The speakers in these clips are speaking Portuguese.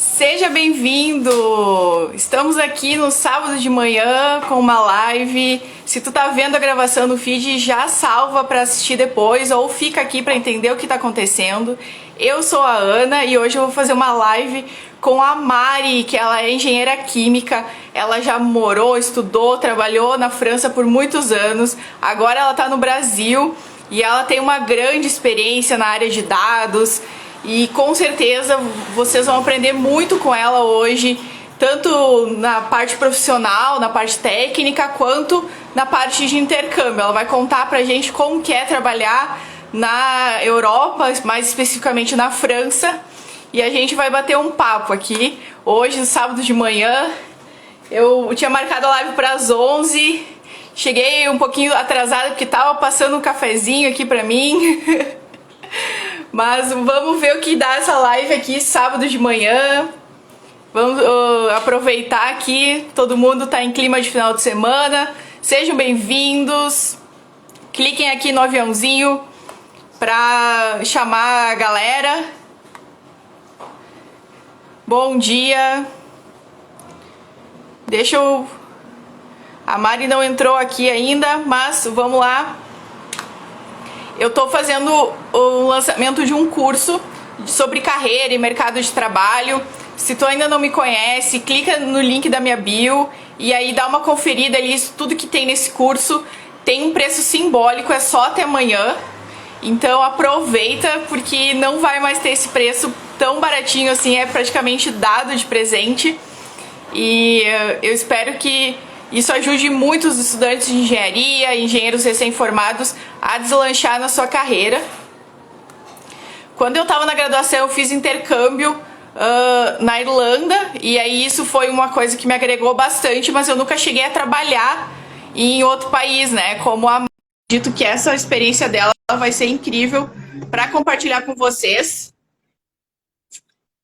Seja bem-vindo! Estamos aqui no sábado de manhã com uma live. Se tu tá vendo a gravação no feed, já salva para assistir depois ou fica aqui para entender o que tá acontecendo. Eu sou a Ana e hoje eu vou fazer uma live com a Mari, que ela é engenheira química. Ela já morou, estudou, trabalhou na França por muitos anos. Agora ela tá no Brasil e ela tem uma grande experiência na área de dados. E com certeza vocês vão aprender muito com ela hoje, tanto na parte profissional, na parte técnica, quanto na parte de intercâmbio. Ela vai contar pra gente como que é trabalhar na Europa, mais especificamente na França, e a gente vai bater um papo aqui. Hoje, no sábado de manhã, eu tinha marcado a live para as 11, cheguei um pouquinho atrasada porque tava passando um cafezinho aqui pra mim. Mas vamos ver o que dá essa live aqui sábado de manhã. Vamos aproveitar aqui, todo mundo tá em clima de final de semana. Sejam bem-vindos. Cliquem aqui no aviãozinho pra chamar a galera. Bom dia. A Mari não entrou aqui ainda, mas vamos lá. Eu tô fazendo o lançamento de um curso sobre carreira e mercado de trabalho. Se tu ainda não me conhece, clica no link da minha bio e aí dá uma conferida ali, tudo que tem nesse curso. Tem um preço simbólico, é só até amanhã. Então aproveita, porque não vai mais ter esse preço tão baratinho assim, é praticamente dado de presente. E eu espero que isso ajude muitos estudantes de engenharia, engenheiros recém-formados a deslanchar na sua carreira. Quando eu estava na graduação, eu fiz intercâmbio na Irlanda, e aí isso foi uma coisa que me agregou bastante, mas eu nunca cheguei a trabalhar em outro país, né? Como a acredito que essa experiência dela vai ser incrível para compartilhar com vocês.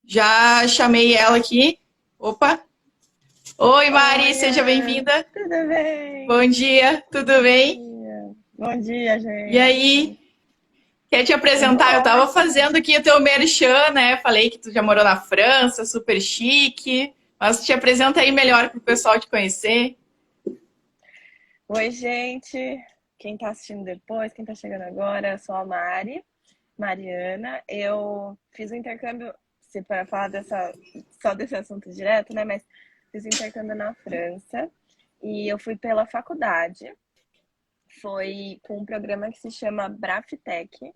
Já chamei ela aqui. Opa! Oi, Mari, seja bem-vinda. Tudo bem? Bom dia, tudo bem? Bom dia, gente. E aí, quer te apresentar? Eu tava fazendo aqui o teu merchan, né? Falei que tu já morou na França, super chique. Mas te apresenta aí melhor pro pessoal te conhecer. Oi, gente. Quem tá assistindo depois, quem tá chegando agora, eu sou a Mariana. Eu fiz o intercâmbio, se para falar só desse assunto direto, né? Mas fiz o intercâmbio na França e eu fui pela faculdade. Foi com um programa que se chama Braftec.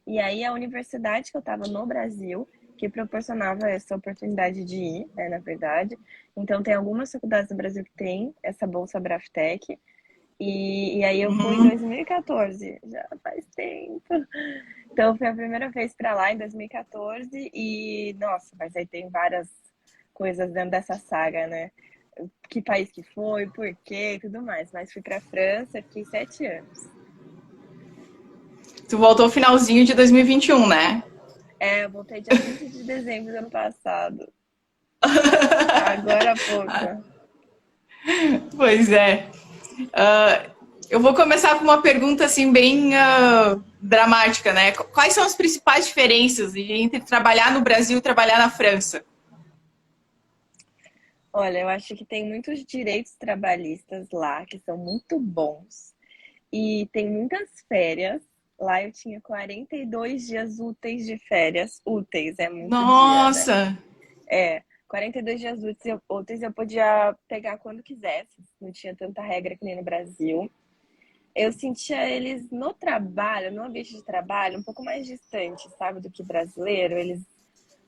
E aí a universidade que eu estava no Brasil, que proporcionava essa oportunidade de ir, né, na verdade. Então tem algumas faculdades no Brasil que tem essa bolsa Braftec. E aí eu fui em 2014, já faz tempo. Então foi a primeira vez para lá em 2014 e, nossa, mas aí tem várias coisas dentro dessa saga, né? Que país que foi, por quê e tudo mais. Mas fui pra França, fiquei 7 anos. Tu voltou no finalzinho de 2021, né? Eu voltei dia 20 de dezembro do ano passado. Agora há pouco. Pois é. Eu vou começar com uma pergunta assim bem dramática, né? Quais são as principais diferenças entre trabalhar no Brasil e trabalhar na França? Olha, eu acho que tem muitos direitos trabalhistas lá que são muito bons. E tem muitas férias. Lá eu tinha 42 dias úteis de férias. Úteis, é muito dia, né? Nossa! 42 dias úteis eu podia pegar quando quisesse. Não tinha tanta regra que nem no Brasil. Eu sentia eles no trabalho, no ambiente de trabalho, um pouco mais distante, sabe, do que brasileiro. Eles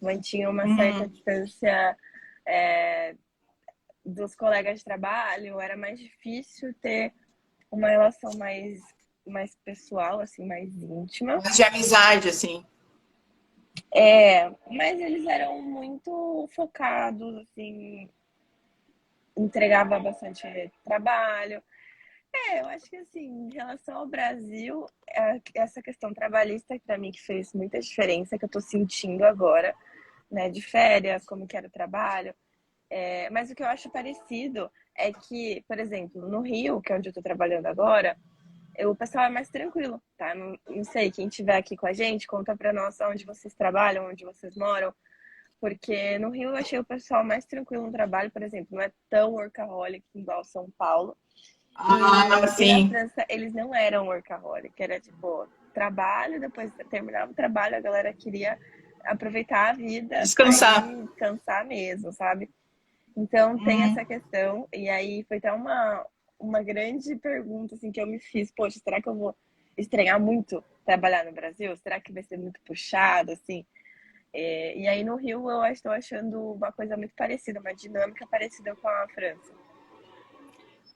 mantinham uma certa distância dos colegas de trabalho. Era mais difícil ter uma relação mais pessoal, assim, mais íntima. De amizade, assim. Mas eles eram muito focados, assim, entregava bastante trabalho. Eu acho que assim, em relação ao Brasil, essa questão trabalhista para mim que fez muita diferença, que eu tô sentindo agora, né, de férias, como que era o trabalho. Mas o que eu acho parecido é que, por exemplo, no Rio, que é onde eu tô trabalhando agora, o pessoal é mais tranquilo, tá? Não sei, quem estiver aqui com a gente, conta pra nós onde vocês trabalham, onde vocês moram. Porque no Rio eu achei o pessoal mais tranquilo no trabalho, por exemplo, não é tão workaholic igual São Paulo. Ah, E na sim. França eles não eram workaholic, era tipo trabalho, depois terminava o trabalho, a galera queria aproveitar a vida, Descansar. sair, descansar mesmo, sabe? Então tem Uhum. essa questão, e aí foi até uma grande pergunta assim, que eu me fiz, poxa, será que eu vou estranhar muito trabalhar no Brasil? Será que vai ser muito puxado, assim? E aí no Rio eu estou achando uma coisa muito parecida, uma dinâmica parecida com a França.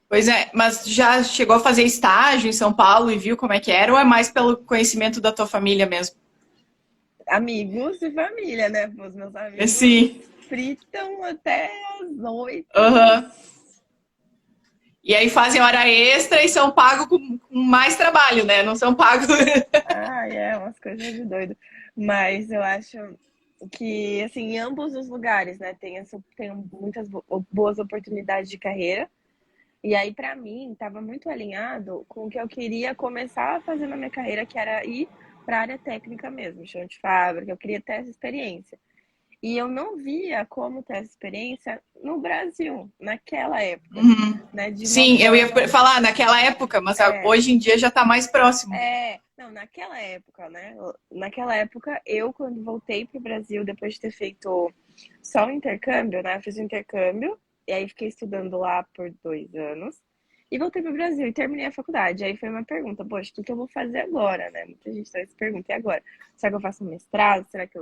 Pois é, mas já chegou a fazer estágio em São Paulo e viu como é que era, ou é mais pelo conhecimento da tua família mesmo? Amigos e família, né? Os meus amigos Sim. fritam até as 8. Aham. E aí fazem hora extra e são pagos com mais trabalho, né? Não são pagos. Ai, é umas coisas de doido. Mas eu acho que, assim, em ambos os lugares, né, tem muitas boas oportunidades de carreira. E aí, para mim, estava muito alinhado com o que eu queria começar a fazer na minha carreira, que era ir para a área técnica mesmo, chão de fábrica. Eu queria ter essa experiência. E eu não via como ter essa experiência no Brasil, naquela época, Uhum. né? De uma Sim, eu ia forma. falar naquela época, mas É, hoje em dia já está mais próximo. não, naquela época, né? Naquela época, eu, quando voltei para o Brasil, depois de ter feito só o intercâmbio, né? Eu fiz o intercâmbio, e aí fiquei estudando lá por 2 anos, e voltei para o Brasil e terminei a faculdade. Aí foi uma pergunta, poxa, o que eu vou fazer agora, né? Muita gente faz essa pergunta, e agora? Será que eu faço um mestrado? Será que eu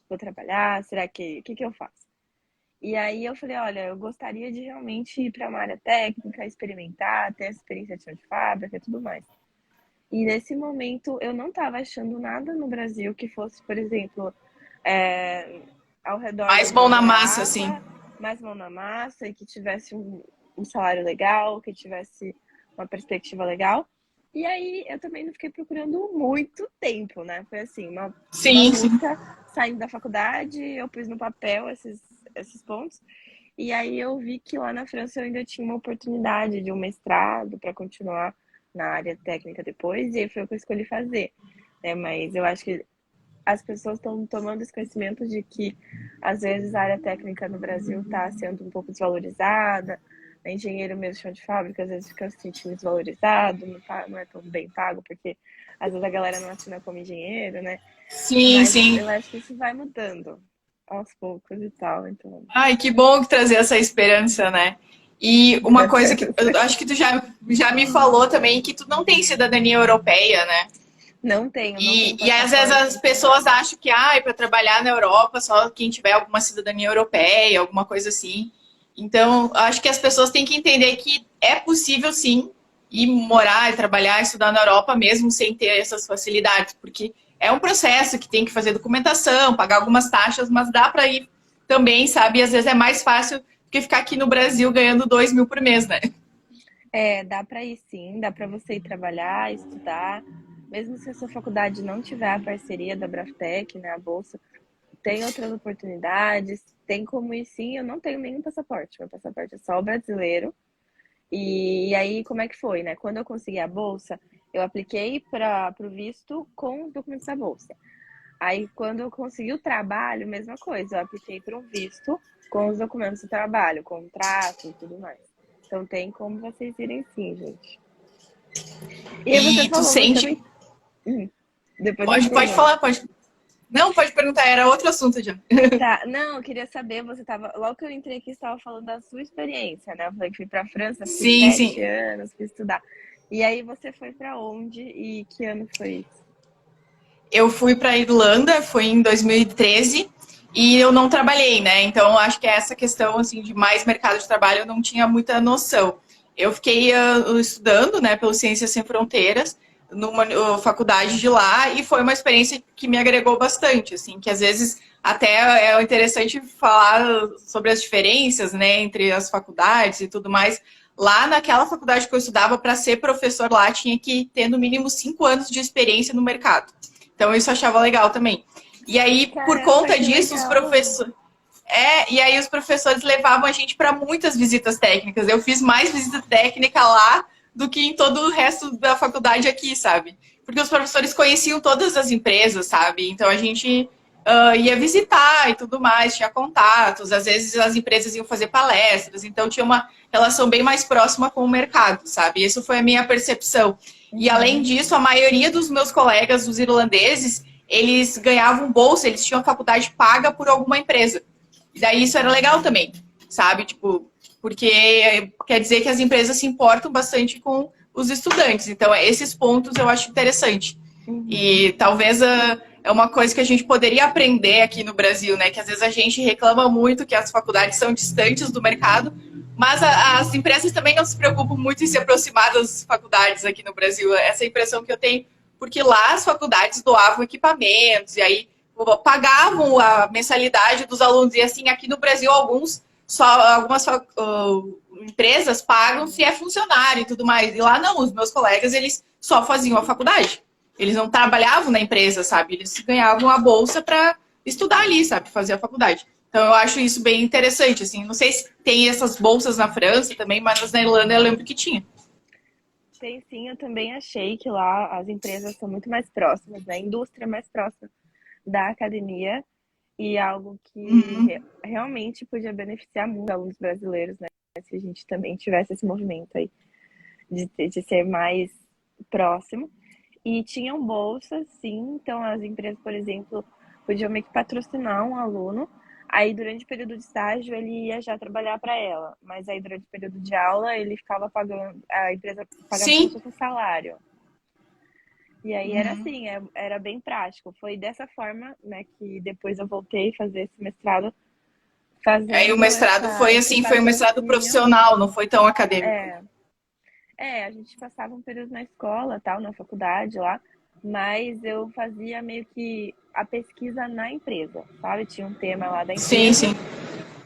vou trabalhar? Será que. O que eu faço? E aí eu falei, olha, eu gostaria de realmente ir para uma área técnica, experimentar, ter essa experiência de chão de fábrica e tudo mais. E nesse momento eu não estava achando nada no Brasil que fosse, por exemplo, é, ao redor de Mais onde eu mão na massa, assim. morava, mais mão na massa e que tivesse um salário legal, que tivesse uma perspectiva legal. E aí eu também não fiquei procurando muito tempo, né? Foi assim, uma Sim, sim. busca saindo da faculdade, eu pus no papel esses pontos. E aí eu vi que lá na França eu ainda tinha uma oportunidade de um mestrado para continuar na área técnica depois, e aí foi o que eu escolhi fazer. Mas eu acho que as pessoas estão tomando esse conhecimento de que, às vezes, a área técnica no Brasil está sendo um pouco desvalorizada, engenheiro mesmo chão de fábrica, às vezes fica se sentindo desvalorizado, não é tão bem pago, porque às vezes a galera não assina como engenheiro, né? Sim, Mas sim. eu acho que isso vai mudando aos poucos e tal, então, Ai, que bom trazer essa esperança, né? E uma coisa que eu acho que tu já me falou também, que tu não tem cidadania europeia, né? não tenho E às vezes passaporte, as não tenho pessoas nada. acham que para trabalhar na Europa só quem tiver alguma cidadania europeia, alguma coisa assim. Então, acho que as pessoas têm que entender que é possível sim ir morar, trabalhar, estudar na Europa mesmo sem ter essas facilidades, porque é um processo que tem que fazer documentação, pagar algumas taxas, mas dá para ir também, sabe? E às vezes é mais fácil do que ficar aqui no Brasil ganhando 2.000 por mês, né? Dá para ir sim, dá para você ir trabalhar, estudar, mesmo se a sua faculdade não tiver a parceria da Braftec, né, a bolsa, tem outras oportunidades, tem como ir sim. Eu não tenho nenhum passaporte, meu passaporte é só o brasileiro. E aí, como é que foi, né? Quando eu consegui a bolsa, eu apliquei para o visto com os documentos da bolsa. Aí, quando eu consegui o trabalho, mesma coisa, eu apliquei para um visto com os documentos do trabalho, contrato e tudo mais. Então, tem como vocês irem sim, gente. E aí você E tu falou, você sente. também. Depois eu te Pode pergunto. falar, pode. Não, pode perguntar, era outro assunto já. Tá, não, eu queria saber, você tava. Logo que eu entrei aqui, você estava falando da sua experiência, né? Eu falei que fui pra França, fiquei Sim, 7 anos, fui estudar. E aí você foi pra onde e que ano foi isso? eu fui para Irlanda, foi em 2013 e eu não trabalhei, né? Então acho que essa questão assim de mais mercado de trabalho eu não tinha muita noção. Eu fiquei estudando, né, pelo Ciências Sem Fronteiras numa faculdade de lá e foi uma experiência que me agregou bastante, assim, que às vezes até é interessante falar sobre as diferenças, né, entre as faculdades e tudo mais. Lá naquela faculdade que eu estudava, para ser professor lá, tinha que ter no mínimo 5 anos de experiência no mercado. Então isso eu achava legal também. E aí, por Caramba, conta que disso, legal! e aí os professores levavam a gente para muitas visitas técnicas. Eu fiz mais visita técnica lá do que em todo o resto da faculdade aqui, sabe? Porque os professores conheciam todas as empresas, sabe? Então a gente ia visitar e tudo mais, tinha contatos, às vezes as empresas iam fazer palestras, então tinha uma relação bem mais próxima com o mercado, sabe? Isso foi a minha percepção. E além Uhum. disso, a maioria dos meus colegas, os irlandeses, eles ganhavam bolsa, eles tinham faculdade paga por alguma empresa. E daí isso era legal também, sabe? Tipo, porque quer dizer que as empresas se importam bastante com os estudantes. Então, esses pontos eu acho interessante. Uhum. E talvez é uma coisa que a gente poderia aprender aqui no Brasil, né? Que às vezes a gente reclama muito que as faculdades são distantes do mercado, mas as empresas também não se preocupam muito em se aproximar das faculdades aqui no Brasil. Essa é a impressão que eu tenho, porque lá as faculdades doavam equipamentos e aí pagavam a mensalidade dos alunos. E assim, aqui no Brasil, algumas empresas pagam se é funcionário e tudo mais. E lá não, os meus colegas, eles só faziam a faculdade. Eles não trabalhavam na empresa, sabe? Eles ganhavam a bolsa para estudar ali, sabe? Fazer a faculdade. Então eu acho isso bem interessante, assim. Não sei se tem essas bolsas na França também, mas na Irlanda eu lembro que tinha. Tem sim, eu também achei que lá as empresas são muito mais próximas, né? A indústria é mais próxima da academia e algo que Uhum. realmente podia beneficiar muito os alunos brasileiros, né? Se a gente também tivesse esse movimento aí de ser mais próximo. E tinham bolsas, sim. Então, as empresas, por exemplo, podiam meio que patrocinar um aluno. Aí, durante o período de estágio, ele ia já trabalhar para ela. Mas aí, durante o período de aula, ele ficava pagando, a empresa pagava como se Sim. fosse um salário. E aí era Uhum. assim, era bem prático. Foi dessa forma, né, que depois eu voltei a fazer esse mestrado, Aí o fazendo mestrado foi esse assim, foi um mestrado patrocínio. profissional, não foi tão acadêmico. É, a gente passava um período na escola, tal, na faculdade lá, mas eu fazia meio que a pesquisa na empresa, sabe? Tinha um tema lá da Sim, empresa, sim.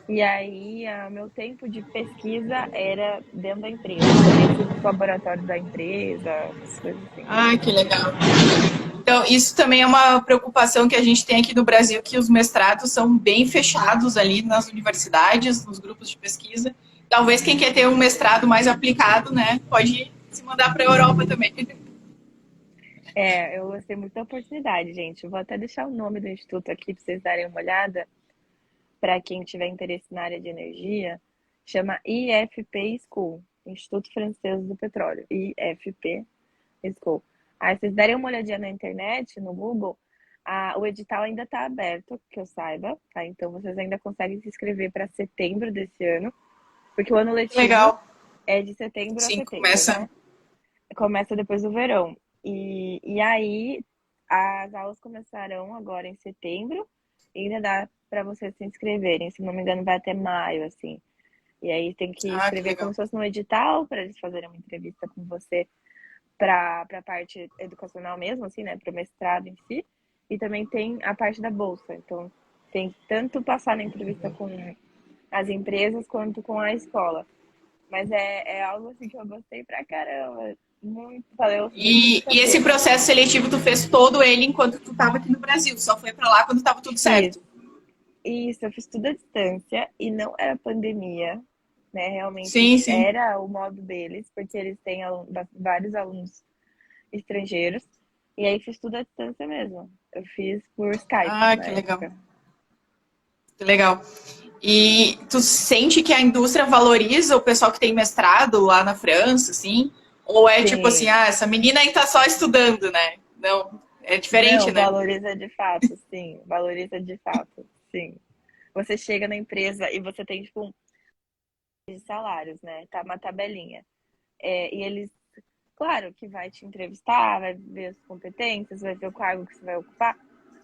e aí meu tempo de pesquisa era dentro da empresa. Eu também fui para os laboratórios da empresa, essas coisas assim. Ai, que legal. Então, isso também é uma preocupação que a gente tem aqui no Brasil, que os mestrados são bem fechados ali nas universidades, nos grupos de pesquisa. Talvez quem quer ter um mestrado mais aplicado, né, pode se mandar para a Europa também. É, eu gostei muito da oportunidade, gente. Eu vou até deixar o nome do instituto aqui para vocês darem uma olhada, para quem tiver interesse na área de energia. Chama IFP School, Instituto Francês do Petróleo. IFP School. Aí vocês derem uma olhadinha na internet, no Google, o edital ainda está aberto, que eu saiba, tá? Então vocês ainda conseguem se inscrever para setembro desse ano, porque o ano letivo Legal. é de setembro a Sim, setembro, começa. né? Começa depois do verão. E aí as aulas começarão agora em setembro, e ainda dá para vocês se inscreverem. Se não me engano, vai até maio, assim. E aí tem que Ah, que escrever como legal. se fosse no edital, para eles fazerem uma entrevista com você para a parte educacional mesmo, assim, né, para o mestrado em si, e também tem a parte da bolsa. Então, tem tanto passar na entrevista com as empresas quanto com a escola. Mas é algo assim que eu gostei pra caramba. Muito, valeu muito a E esse pena. processo seletivo tu fez todo ele enquanto tu estava aqui no Brasil, só foi para lá quando estava tudo Fiz certo. isso, eu fiz tudo à distância e não era pandemia, né? Realmente Sim, sim. era o modo deles, porque eles têm vários alunos estrangeiros. E aí fiz tudo à distância mesmo. Eu fiz por Skype Ah, na que legal. época. Que legal. E tu sente que a indústria valoriza o pessoal que tem mestrado lá na França, assim? Ou é tipo assim, Sim. ah, essa menina aí tá só estudando, né? Não, é diferente, Não, né? valoriza de fato, sim. Valoriza de fato, sim. Você chega na empresa e você tem, tipo, de salários, né? Tá uma tabelinha. E eles, claro, que vai te entrevistar, vai ver as competências, vai ver o cargo que você vai ocupar,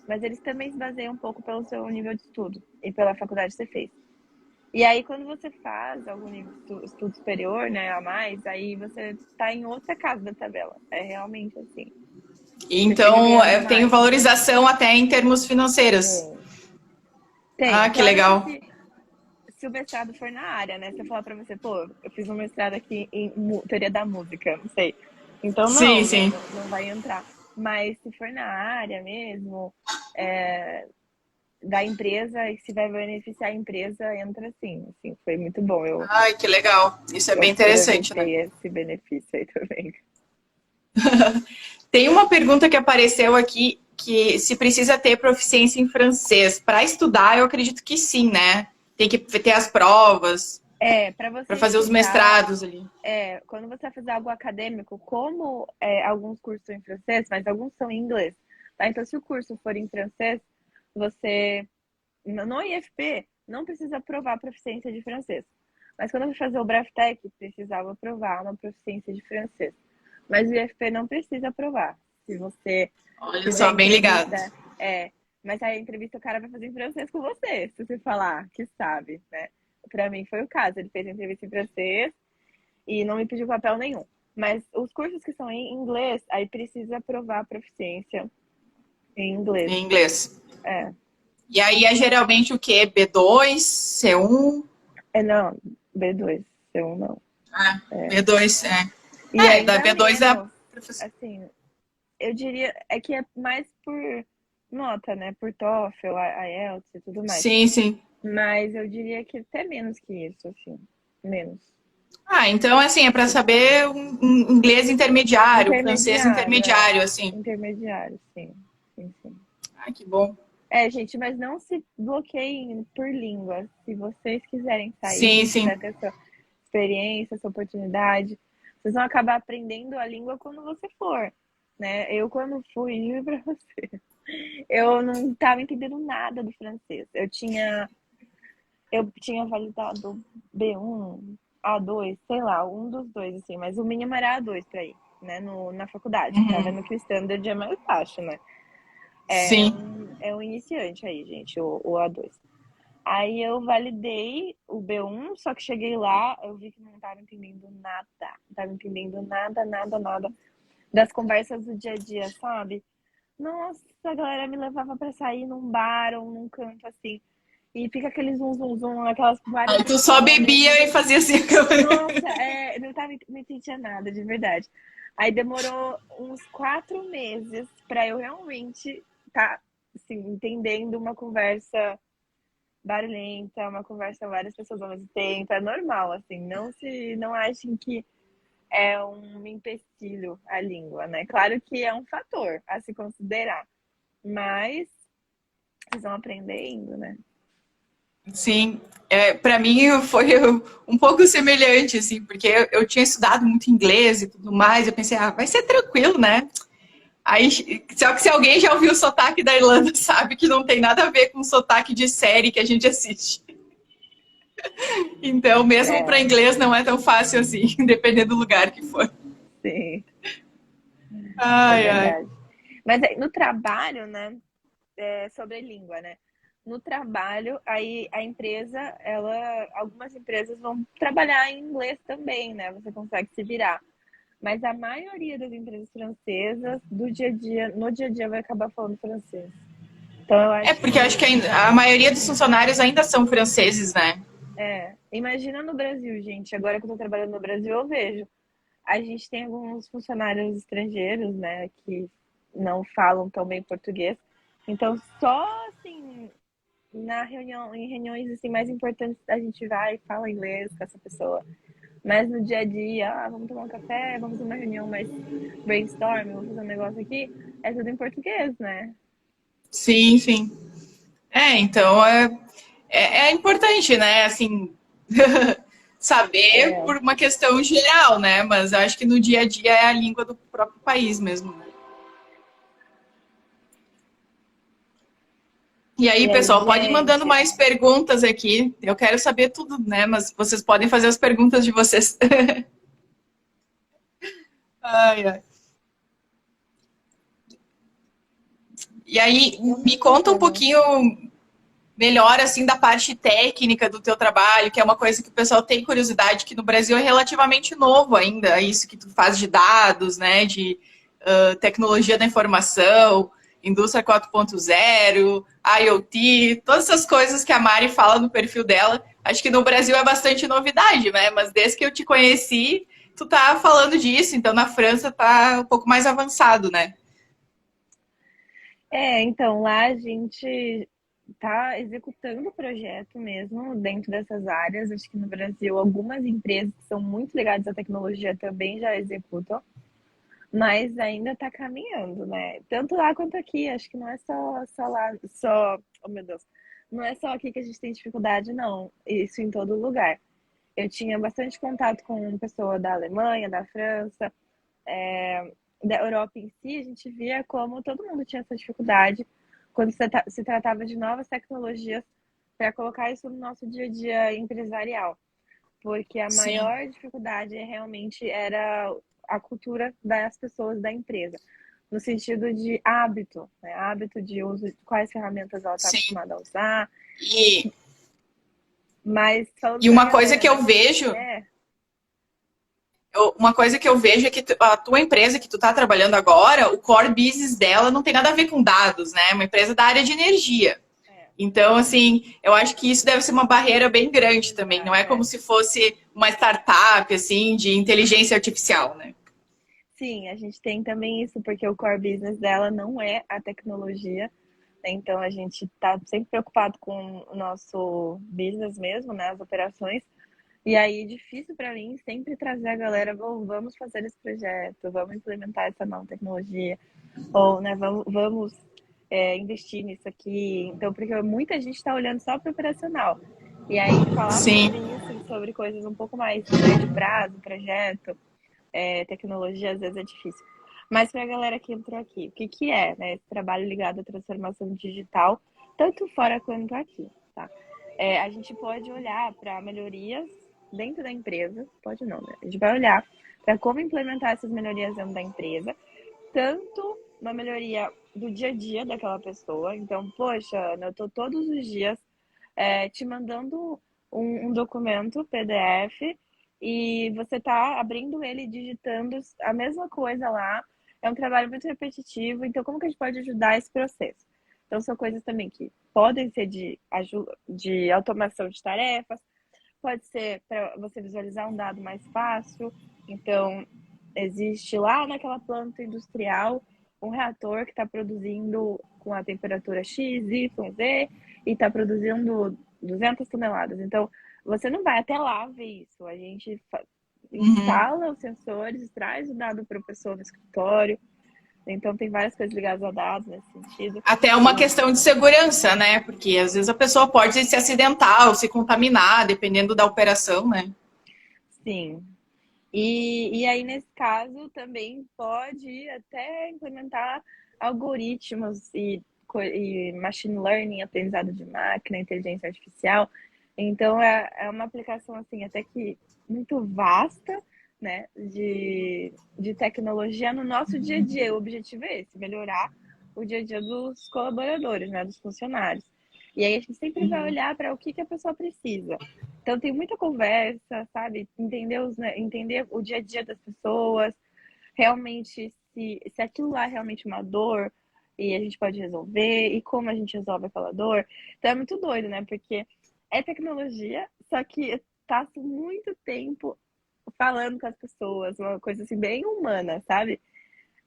mas eles também se baseiam um pouco pelo seu nível de estudo e pela faculdade que você fez. E aí, quando você faz algum nível de estudo superior, né, a mais, aí você tá em outra casa da tabela. É realmente assim. E Você chega então ganhando tem mais. valorização até em termos financeiros. Tem. Tem. Ah, que Claro que legal. se o mestrado for na área, né? Se eu falar pra você, pô, eu fiz um mestrado aqui em teoria da música, não sei. Então, Sim, não, né? sim. Não vai entrar. Mas se for na área mesmo, é, da empresa, e se vai beneficiar a empresa, entra sim. Assim, foi muito bom. Ai, que legal. Isso é Eu bem interessante, né? aproveitei esse benefício aí também. Tem uma pergunta que apareceu aqui. que se precisa ter proficiência em francês. Para estudar, eu acredito que sim, né? Tem que ter as provas, Para você para fazer os estudar, mestrados ali. quando você vai fazer algo acadêmico, como alguns cursos são em francês, mas alguns são em inglês, tá? Então, se o curso for em francês, você, no IFP, não precisa provar proficiência de francês. Mas quando eu fui fazer o Braftec, precisava provar uma proficiência de francês. Mas o IFP não precisa provar. Se você Olha fizer só, bem ligado. entrevista, mas aí a entrevista o cara vai fazer em francês com você, se você falar que sabe, né? Pra mim foi o caso, ele fez a entrevista em francês e não me pediu papel nenhum. Mas os cursos que são em inglês, aí precisa provar a proficiência em inglês. Em inglês. É, E aí é geralmente o quê? B2, C1? não, B2, C1 não. Ah, B2, é. E Da ainda B2 da menos, professora. assim, eu diria, que é mais por nota, né? Por TOEFL, IELTS e tudo mais. Sim, sim. Mas eu diria que até menos que isso, assim. Menos. Ah, então assim, é para saber um inglês intermediário, um francês Intermediário, intermediário, assim. Intermediário, sim. Sim, sim. Ah, que bom. Gente, mas não se bloqueiem por língua. Se vocês quiserem Sim, sair, sim. quiser ter sua experiência, sua oportunidade, vocês vão acabar aprendendo a língua quando você for, né? Eu, quando fui, juro pra você, eu não estava entendendo nada do francês. Eu tinha validado B1, A2, sei lá, um dos dois, assim, mas o mínimo era A2 para ir, né, na faculdade. Tava Uhum. vendo que o standard é mais baixo, né? É Sim. um iniciante aí, gente, o A2. Aí eu validei o B1, só que cheguei lá, eu vi que não tava entendendo nada. Não tava entendendo nada, nada, nada das conversas do dia a dia, sabe? Nossa, a galera me levava pra sair num bar ou num canto assim. E fica aquele zum, zum, zum, aquelas várias Aí tu só pessoas ao mesmo bebia e tempo. fazia assim. Nossa, não tava, não entendia nada, de verdade. Aí demorou uns 4 meses pra eu realmente tá, assim, entendendo uma conversa barulhenta, uma conversa várias pessoas ao mesmo tempo. É normal, assim, não achem que é um empecilho a língua, né? Claro que é um fator a se considerar, mas vocês vão aprendendo, né? Sim, para mim foi um pouco semelhante, assim, porque eu tinha estudado muito inglês e tudo mais, eu pensei, vai ser tranquilo, né? Aí, só que se alguém já ouviu o sotaque da Irlanda, sabe que não tem nada a ver com o sotaque de série que a gente assiste. Então, mesmo para É, inglês não é tão fácil assim, dependendo do lugar que for. sim, é Ai, ai. verdade. Mas aí, no trabalho, né? Sobre língua, né? No trabalho, aí a empresa, algumas empresas vão trabalhar em inglês também, né? Você consegue se virar. Mas a maioria das empresas francesas, no dia a dia, vai acabar falando francês. Então, eu É acho porque eu acho que, que a maioria dos funcionários ainda são franceses, né? imagina no Brasil, gente. Agora que eu tô trabalhando no Brasil, eu vejo. A gente tem alguns funcionários estrangeiros, né, que não falam tão bem português. Então, só assim, em reuniões assim mais importantes, a gente vai e fala inglês com essa pessoa. Mas no dia a dia, vamos tomar um café, vamos ter uma reunião mais brainstorm, vamos fazer um negócio aqui, é tudo em português, né? Sim, sim. Então é importante, né? Assim, saber É, por uma questão geral, né? Mas eu acho que no dia a dia é a língua do próprio país mesmo. Né? E aí, e aí, pessoal, pode ir mandando gente, mais perguntas aqui. Eu quero saber tudo, né? Mas vocês podem fazer as perguntas de vocês. Ai, ai. E aí, eu me mando conta um pra mim. pouquinho melhor, assim, da parte técnica do teu trabalho, que é uma coisa que o pessoal tem curiosidade, que no Brasil é relativamente novo ainda, isso que tu faz de dados, né, de tecnologia da informação, indústria 4.0, IoT, todas essas coisas que a Mari fala no perfil dela, acho que no Brasil é bastante novidade, né, mas desde que eu te conheci, tu tá falando disso, então na França tá um pouco mais avançado, né? Então, lá a gente está executando o projeto mesmo dentro dessas áreas. Acho que no Brasil algumas empresas que são muito ligadas à tecnologia também já executam. mas ainda está caminhando, né? Tanto lá quanto aqui. Acho que não é só lá, só. Oh, meu Deus. Não é só aqui que a gente tem dificuldade, não. Isso em todo lugar. Eu tinha bastante contato com pessoa da Alemanha, da França, da Europa em si. A gente via como todo mundo tinha essa dificuldade quando se tratava de novas tecnologias para colocar isso no nosso dia a dia empresarial. Porque a Sim, maior dificuldade realmente era a cultura das pessoas da empresa, no sentido de hábito, né? Hábito de uso, de quais ferramentas ela está sim. acostumada a usar. E, Mas falando e para a uma coisa galera que eu daqui, vejo uma coisa que eu vejo é que a tua empresa que tu tá trabalhando agora, o core business dela não tem nada a ver com dados, né? É uma empresa da área de energia. é, Então, assim, eu acho que isso deve ser uma barreira bem grande também. Não é exato, como se fosse uma startup, assim, de inteligência artificial, né? sim, a gente tem também isso, porque o core business dela não é a tecnologia, né? Então a gente está sempre preocupado com o nosso business mesmo, né? As operações. E aí, difícil para mim sempre trazer a galera, vamos fazer esse projeto, vamos implementar essa nova tecnologia, ou né, vamos investir nisso aqui. Então, porque muita gente está olhando só para o operacional. E aí, falar sobre Sim. isso, sobre coisas um pouco mais médio prazo, projeto, tecnologia, às vezes é difícil. Mas para a galera que entrou aqui, o que, que é, né, esse trabalho ligado à transformação digital, tanto fora quanto aqui, tá? A gente pode olhar para melhorias dentro da empresa, pode não, né? A gente vai olhar para como implementar essas melhorias dentro da empresa, tanto uma melhoria do dia a dia daquela pessoa. Então, poxa, Ana, eu tô todos os dias te mandando um documento PDF e você tá abrindo ele e digitando a mesma coisa lá. É um trabalho muito repetitivo, então como que a gente pode ajudar esse processo? Então são coisas também que podem ser de automação de tarefas, pode ser para você visualizar um dado mais fácil. Então, existe lá naquela planta industrial um reator que está produzindo com a temperatura X, Y, Z e está produzindo 200 toneladas. Então, você não vai até lá ver isso. A gente Uhum. instala os sensores, traz o dado para o pessoa no escritório. Então, tem várias coisas ligadas a dados nesse sentido. Até uma questão de segurança, né? Porque às vezes a pessoa pode se acidentar ou se contaminar, dependendo da operação, né? Sim. E aí, nesse caso, também pode até implementar algoritmos e machine learning, aprendizado de máquina, inteligência artificial. Então, é uma aplicação, assim, até que muito vasta, né, de tecnologia no nosso dia a dia. O objetivo é esse, melhorar o dia a dia dos colaboradores, né, dos funcionários. E aí, a gente sempre vai olhar para o que a pessoa precisa. Então tem muita conversa, sabe? Entender o dia a dia das pessoas, realmente se aquilo lá é realmente uma dor e a gente pode resolver, e como a gente resolve aquela dor. Então é muito doido, né? Porque é tecnologia, só que passo muito tempo falando com as pessoas, uma coisa assim bem humana, sabe?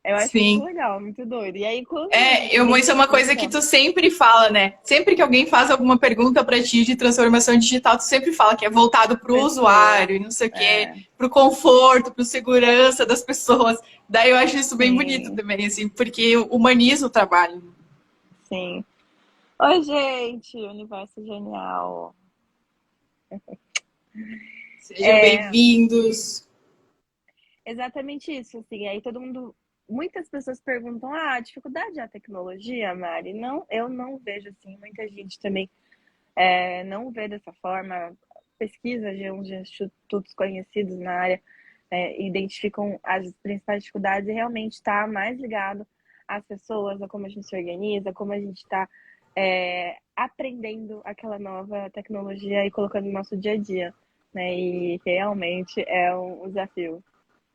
Eu acho muito Sim. legal, muito doido. E aí quando a gente Isso é uma coisa que identifica. tu sempre fala, né? Sempre que alguém faz alguma pergunta para ti de transformação digital, tu sempre fala que é voltado para o Pessoas. usuário, e não sei o quê, É, para o conforto, para segurança das pessoas. Daí eu acho isso bem bonito sim, também, assim, porque humaniza o trabalho. sim. Oi, gente, universo genial. Sejam É bem-vindos. exatamente isso, assim. Aí todo mundo, muitas pessoas perguntam: "Ah, a dificuldade é a tecnologia, Mari?" Não, eu não vejo assim. Muita gente também não vê dessa forma. Pesquisas de uns institutos conhecidos na área identificam as principais dificuldades e realmente está mais ligado às pessoas, a como a gente se organiza, como a gente está aprendendo aquela nova tecnologia e colocando no nosso dia a dia, né? E realmente é um desafio,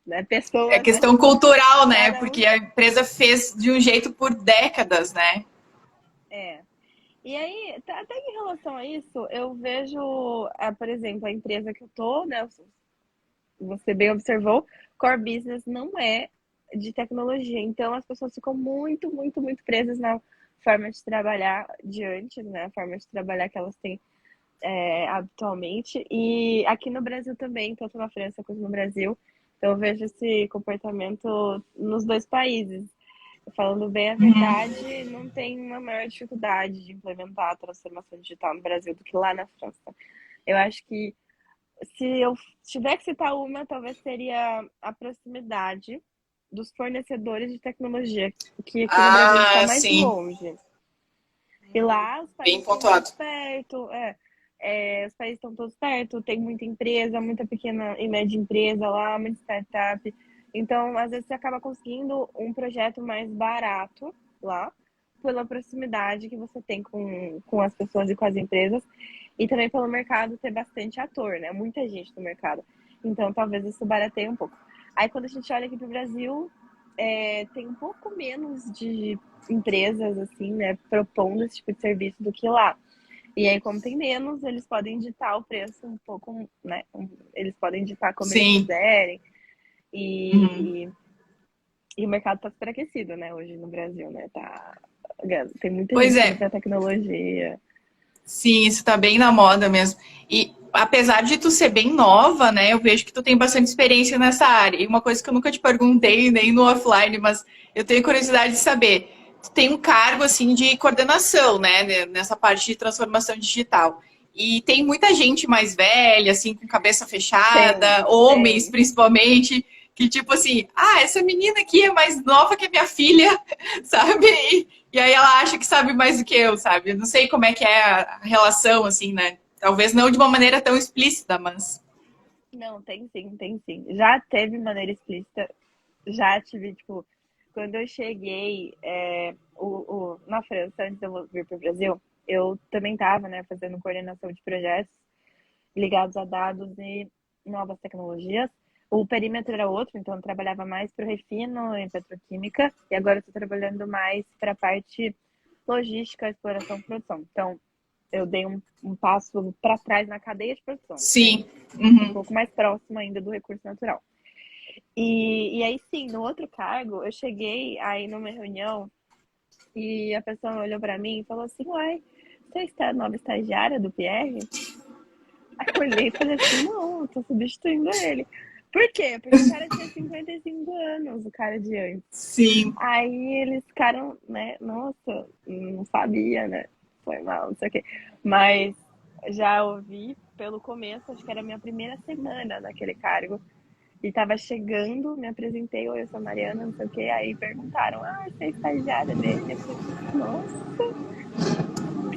né? É Pessoas, né? questão cultural, né? Cada um Porque a empresa fez de um jeito por décadas, né? é. E aí, até em relação a isso, eu vejo, por exemplo, a empresa que eu tô, né? Você bem observou, core business não é de tecnologia. Então, as pessoas ficam muito, muito, muito presas na forma de trabalhar de antes, né? A forma de trabalhar que elas têm habitualmente. E aqui no Brasil também, tanto na França quanto no Brasil, Então, eu vejo esse comportamento nos dois países. Falando bem a Uhum. verdade, não tem uma maior dificuldade de implementar a transformação digital no Brasil do que lá na França. Eu acho que se eu tiver que citar uma, talvez seria a proximidade dos fornecedores de tecnologia, que aqui no Brasil a gente está Ah, mais sim, longe. E lá os bem países estão pontuado. todos perto, os países estão todos perto, tem muita empresa, muita pequena e média empresa lá, muita startup. Então, às vezes, você acaba conseguindo um projeto mais barato lá, pela proximidade que você tem com as pessoas e com as empresas, e também pelo mercado ter bastante ator, né? Muita gente no mercado. Então, talvez isso barateie um pouco. Aí, quando a gente olha aqui para o Brasil, tem um pouco menos de empresas, assim, né, propondo esse tipo de serviço do que lá. E aí, como tem menos, eles podem ditar o preço um pouco, né? Eles podem ditar como eles Sim. quiserem. Uhum. E, e o mercado está superaquecido, né, hoje no Brasil, né? Tem muita Pois gente indo é, para tecnologia. sim, isso tá bem na moda mesmo. E apesar de tu ser bem nova, né, eu vejo que tu tem bastante experiência nessa área. E uma coisa que eu nunca te perguntei, nem no offline, mas eu tenho curiosidade de saber. Tu tem um cargo, assim, de coordenação, né, nessa parte de transformação digital. E tem muita gente mais velha, assim, com cabeça Tem, fechada, homens tem. principalmente, que tipo assim, ah, essa menina aqui é mais nova que a minha filha, sabe? E aí ela acha que sabe mais do que eu, sabe? Eu não sei como é que é a relação, assim, né? Talvez não de uma maneira tão explícita, mas. Não, tem sim, tem sim. Já teve maneira explícita, já tive, tipo, quando eu cheguei na França, antes de eu vir para o Brasil, eu também estava, né, fazendo coordenação de projetos ligados a dados e novas tecnologias. O perímetro era outro, então eu trabalhava mais para o refino em petroquímica, e agora eu estou trabalhando mais para a parte logística, exploração e produção. Então, eu dei um passo para trás na cadeia de produção, né? Sim. Um Uhum. pouco mais próximo ainda do recurso natural. E aí, sim, no outro cargo, eu cheguei aí numa reunião e a pessoa olhou para mim e falou assim: Uai, você está a nova estagiária do Pierre? Aí eu olhei e falei assim: Não, eu tô substituindo ele. Por quê? Porque o cara tinha 55 anos, o cara de antes. Sim. Aí eles ficaram, né? Nossa, não sabia, né? Foi mal, não sei o quê. Mas já ouvi pelo começo, acho que era a minha primeira semana naquele cargo. E tava chegando, me apresentei, oi, eu sou a Mariana, não sei o quê. Aí perguntaram, ah, você é estagiária dele? Eu falei, nossa.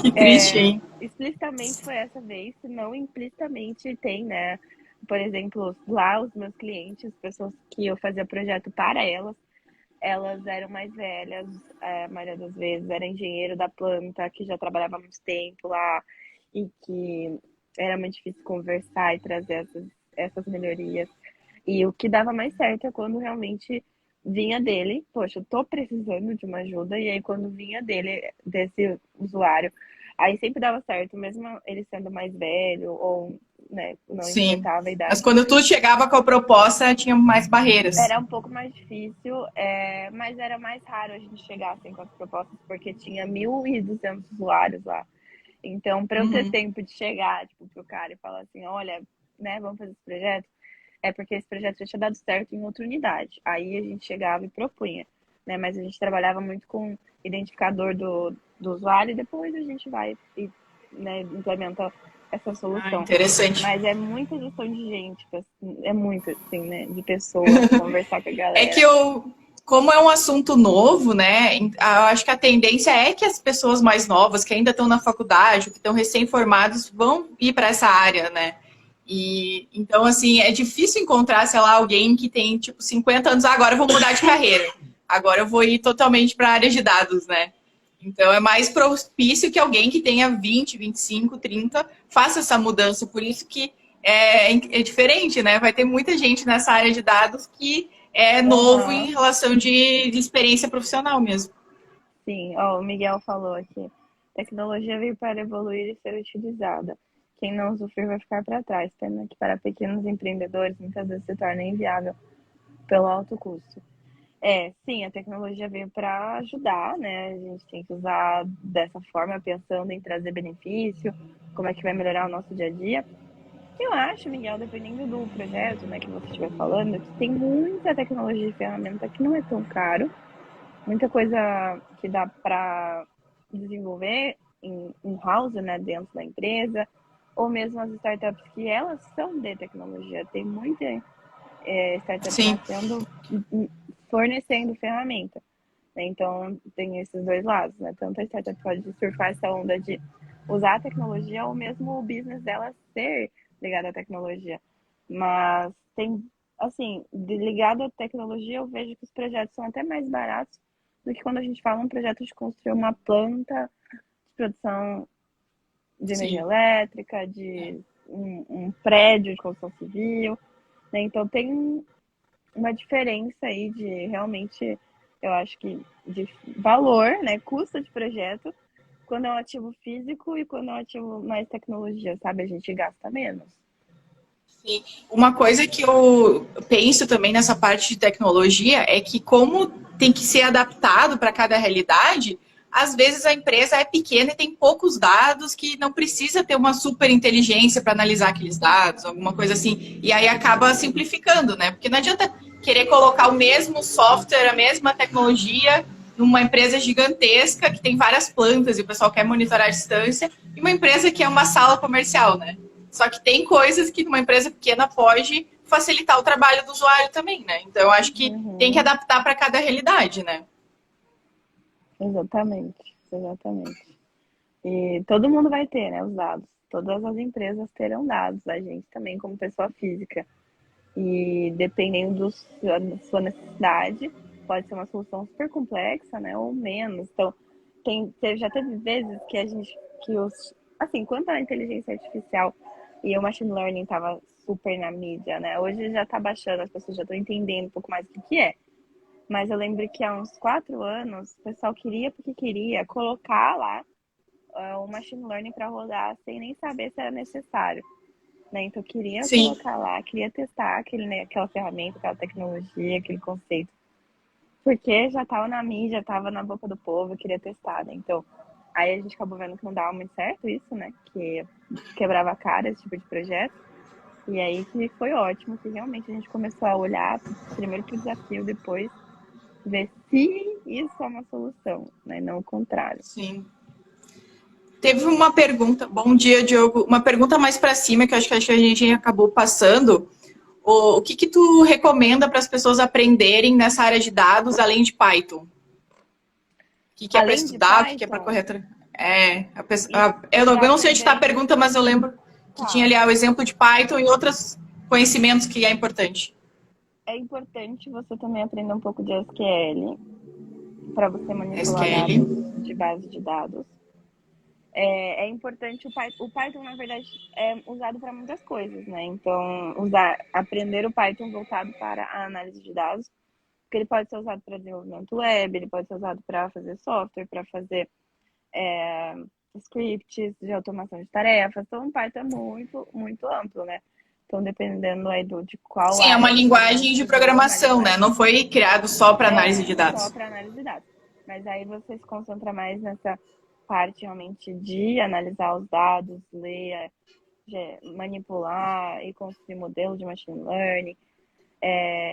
Que triste, hein? Explicitamente foi essa vez, se não implicitamente tem, né? Por exemplo, lá os meus clientes, pessoas que eu fazia projeto para elas eram mais velhas, a maioria das vezes era engenheiro da planta, que já trabalhava há muito tempo lá e que era muito difícil conversar e trazer essas melhorias. E o que dava mais certo é quando realmente vinha dele, poxa, eu tô precisando de uma ajuda, e aí quando vinha dele, desse usuário, aí sempre dava certo, mesmo ele sendo mais velho, ou, né, não Sim. importava a Mas idade. quando tu chegava com a proposta, tinha mais barreiras. Era um pouco mais difícil, mas era mais raro a gente chegar assim com as propostas, porque tinha 1.200 usuários lá. Então, para eu ter Uhum. tempo de chegar, tipo, pro cara e falar assim, olha, né, vamos fazer esse projeto, é porque esse projeto já tinha dado certo em outra unidade. Aí a gente chegava e propunha, né? Mas a gente trabalhava muito com identificador do usuário e depois a gente vai e, né, implementa essa Ah, solução. interessante. Mas é muita gestão de gente, é muito assim, né? De pessoas, conversar com a É que galera. eu, como é um assunto novo, né? Eu acho que a tendência é que as pessoas mais novas, que ainda estão na faculdade, que estão recém-formados, vão ir para essa área, né? E então, assim, é difícil encontrar, sei lá, alguém que tem tipo 50 anos, ah, agora eu vou mudar de carreira. Agora eu vou ir totalmente para a área de dados, né? Então é mais propício que alguém que tenha 20, 25, 30 faça essa mudança. Por isso que é diferente, né? Vai ter muita gente nessa área de dados que é novo em Aham. relação de experiência profissional mesmo. Sim, ó, o Miguel falou aqui. Tecnologia veio para evoluir e ser utilizada. Quem não usufruir vai ficar para trás. Pena que para pequenos empreendedores muitas vezes se torna inviável pelo alto custo. Sim, a tecnologia veio para ajudar, né? A gente tem que usar dessa forma, pensando em trazer benefício, como é que vai melhorar o nosso dia a dia. Eu acho, Miguel, dependendo do projeto, né, que você estiver falando, que tem muita tecnologia e ferramenta que não é tão caro, muita coisa que dá para desenvolver em house, né, dentro da empresa, ou mesmo as startups que elas são de tecnologia. Tem muita startup Sim, nascendo, fornecendo ferramenta, né? Então, tem esses dois lados, né? Tanto a startup pode surfar essa onda de usar a tecnologia, ou mesmo o business dela ser ligado à tecnologia. Mas tem, assim, ligado à tecnologia, eu vejo que os projetos são até mais baratos do que quando a gente fala um projeto de construir uma planta de produção de energia sim. elétrica, de um prédio de construção civil, né? Então tem uma diferença aí de realmente, eu acho que de valor, né? Custo de projeto, quando é um ativo físico e quando é um ativo mais tecnologia, sabe? A gente gasta menos. Sim. Uma coisa que eu penso também nessa parte de tecnologia é que, como tem que ser adaptado para cada realidade, às vezes a empresa é pequena e tem poucos dados que não precisa ter uma super inteligência para analisar aqueles dados, alguma coisa assim. E aí acaba simplificando, né? Porque não adianta querer colocar o mesmo software, a mesma tecnologia numa empresa gigantesca que tem várias plantas e o pessoal quer monitorar a distância, e uma empresa que é uma sala comercial, né? Só que tem coisas que uma empresa pequena pode facilitar o trabalho do usuário também, né? Então eu acho que tem que Uhum, adaptar para cada realidade, né? exatamente, exatamente. E todo mundo vai ter, né, os dados. Todas as empresas terão dados, a gente também como pessoa física. E dependendo da sua necessidade, pode ser uma solução super complexa, né, ou menos. Então, já teve vezes que a gente, que os, assim, quanto à inteligência artificial e o machine learning estava super na mídia, né? Hoje já está baixando, as pessoas já estão entendendo um pouco mais o que é. Mas eu lembro que há uns 4 anos, o pessoal queria, porque queria, colocar lá o machine learning para rodar sem nem saber se era necessário, né? Então eu queria Sim. colocar lá, queria testar aquele, né, aquela ferramenta, aquela tecnologia, aquele conceito, porque já estava na mídia, já estava na boca do povo, eu queria testar, né? Então, aí a gente acabou vendo que não dava muito certo isso, né? Que quebrava a cara esse tipo de projeto. E aí que foi ótimo, que realmente a gente começou a olhar primeiro para o desafio, depois ver se isso é uma solução, né? Não o contrário. Sim. Teve uma pergunta, bom dia, Diogo. Uma pergunta mais para cima que eu acho que a gente acabou passando. O que que tu recomenda para as pessoas aprenderem nessa área de dados além de Python? O que que é para Além de estudar, o que que é para Python, correr? É, e eu para não sei onde está a aprender. pergunta, mas eu lembro que tinha Tá. ali o exemplo de Python e outros conhecimentos que é importante. É importante você também aprender um pouco de SQL para você manipular dados SQL. de base de dados. É importante o Python, na verdade, é usado para muitas coisas, né? Então, aprender o Python voltado para a análise de dados, porque ele pode ser usado para desenvolvimento web, ele pode ser usado para fazer software, para fazer é, scripts de automação de tarefas. Então, o Python é muito, muito amplo, né? Então, dependendo aí de qual Sim, é uma área você linguagem de estudou, uma programação, né? linguagem Não foi criado só para análise de só dados. para análise de dados. Mas aí você se concentra mais nessa parte realmente de analisar os dados, ler, manipular e construir modelo de machine learning.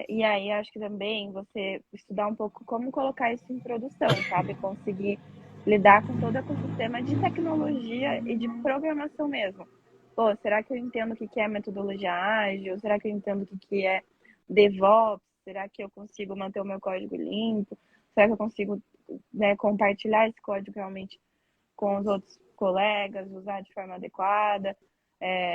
E aí acho que também você estudar um pouco como colocar isso em produção, sabe? Conseguir lidar com todo o ecossistema de tecnologia e de programação mesmo. Pô, será que eu entendo o que é metodologia ágil? Será que eu entendo o que é DevOps? Será que eu consigo manter o meu código limpo? Será que eu consigo, né, compartilhar esse código realmente com os outros colegas, usar de forma adequada,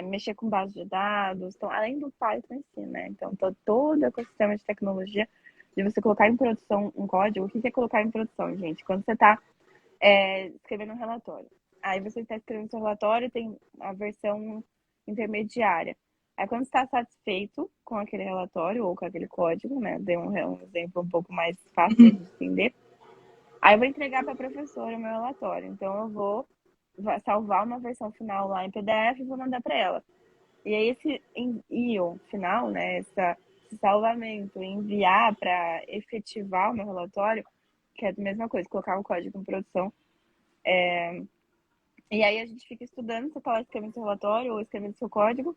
mexer com base de dados, então, além do Python em si, né? Então, todo o ecossistema de tecnologia, de você colocar em produção um código, o que é colocar em produção, gente? Quando você está escrevendo um relatório, aí você está escrevendo seu relatório, tem a versão intermediária. Aí, quando você está satisfeito com aquele relatório ou com aquele código, né? Dei um exemplo um pouco mais fácil de a gente entender. Aí eu vou entregar para a professora o meu relatório. Então eu vou salvar uma versão final lá em PDF e vou mandar para ela. E aí esse envio final, né, esse salvamento, enviar para efetivar o meu relatório, que é a mesma coisa, colocar o código em produção. E aí a gente fica estudando, você está lá escrevendo seu relatório ou escrevendo seu código,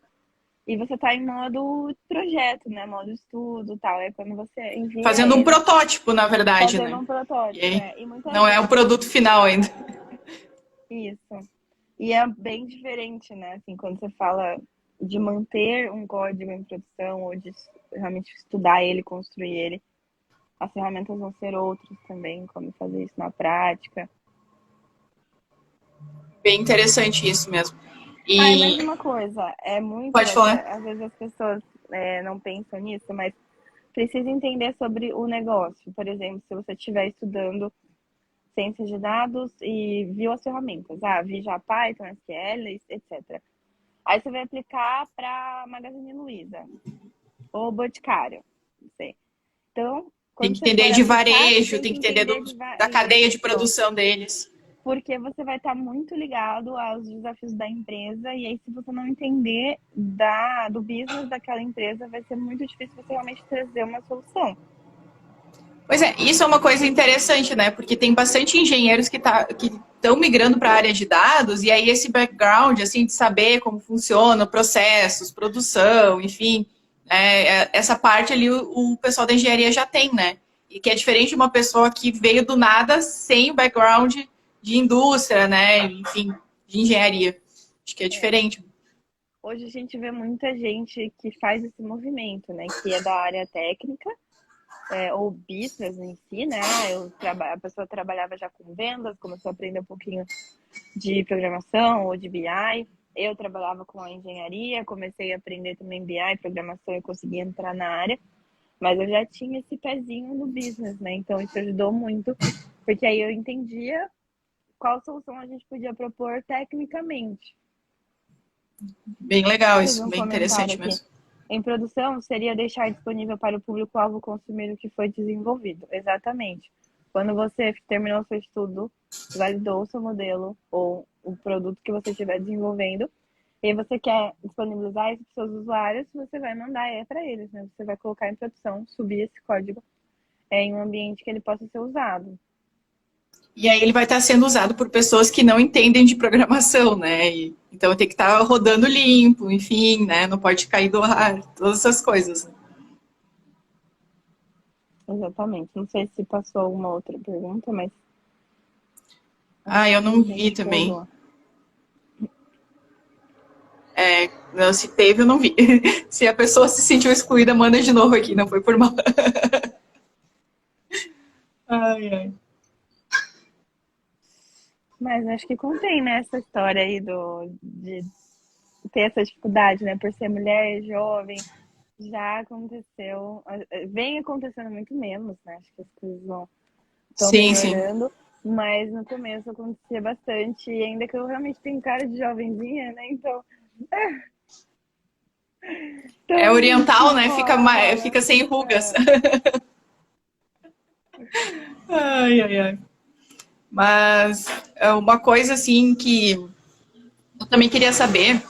E você tá em modo projeto, né? Modo estudo e tal. É quando você envia Fazendo um ele protótipo, na verdade, fazendo né? um E protótipo. aí, É. E muitas não é o vezes produto final ainda. isso. E é bem diferente, né? Assim, quando você fala de manter um código em produção ou de realmente estudar ele, construir ele, as ferramentas vão ser outras também, como fazer isso na prática. Bem interessante isso mesmo. Ah, e E mais uma coisa, é muito, pode falar. às vezes as pessoas não pensam nisso, mas precisa entender sobre o negócio. Por exemplo, se você estiver estudando ciências de dados e viu as ferramentas, vi já Python, SQL, etc. Aí você vai aplicar para Magazine Luiza ou Boticário, não sei. Então, Tem quando que você for entender de aplicar, você varejo, tem tem que que entender entender da cadeia de isso, produção deles. porque você vai estar muito ligado aos desafios da empresa e aí se você não entender do business daquela empresa, vai ser muito difícil você realmente trazer uma solução. Pois é, isso é uma coisa interessante, né? Porque tem bastante engenheiros que estão migrando para a área de dados, e aí esse background, assim, de saber como funciona processos, produção, enfim, essa parte ali o pessoal da engenharia já tem, né? E que é diferente de uma pessoa que veio do nada sem o background de indústria, né? Enfim, de engenharia. Acho que é É. diferente. Hoje a gente vê muita gente que faz esse movimento, né? Que é da área técnica, ou business em si, né? A pessoa trabalhava já com vendas, começou a aprender um pouquinho de programação ou de BI. Eu trabalhava com a engenharia, comecei a aprender também BI, programação e consegui entrar na área, mas eu já tinha esse pezinho no business, né? Então isso ajudou muito, porque aí eu entendia qual solução a gente podia propor tecnicamente. Bem legal Teve isso, um bem comentário interessante aqui. mesmo. Em produção, seria deixar disponível para o público-alvo consumir o que foi desenvolvido. Exatamente. Quando você terminou o seu estudo, validou o seu modelo ou o produto que você estiver desenvolvendo, e você quer disponibilizar isso para os seus usuários, você vai mandar para eles, né? Você vai colocar em produção, subir esse código em um ambiente que ele possa ser usado. E aí ele vai estar sendo usado por pessoas que não entendem de programação, né? Então tem que estar rodando limpo, enfim, né? Não pode cair do ar, todas essas coisas. Né? Exatamente. Não sei se passou alguma outra pergunta, mas Ah, eu a não vi gente também. pegou. Não, se teve, eu não vi. Se a pessoa se sentiu excluída, manda de novo aqui, não foi por mal. Ai, ai. Mas acho que contém, né, essa história aí de ter essa dificuldade, né, por ser mulher jovem, já aconteceu, vem acontecendo muito menos, né, acho que as coisas estão Sim, sim. melhorando, mas no começo acontecia bastante, e ainda que eu realmente tenho cara de jovenzinha, né, então É a gente oriental, né? rola. Fica sem rugas. É, Ai, ai, ai. Mas uma coisa assim que eu também queria saber,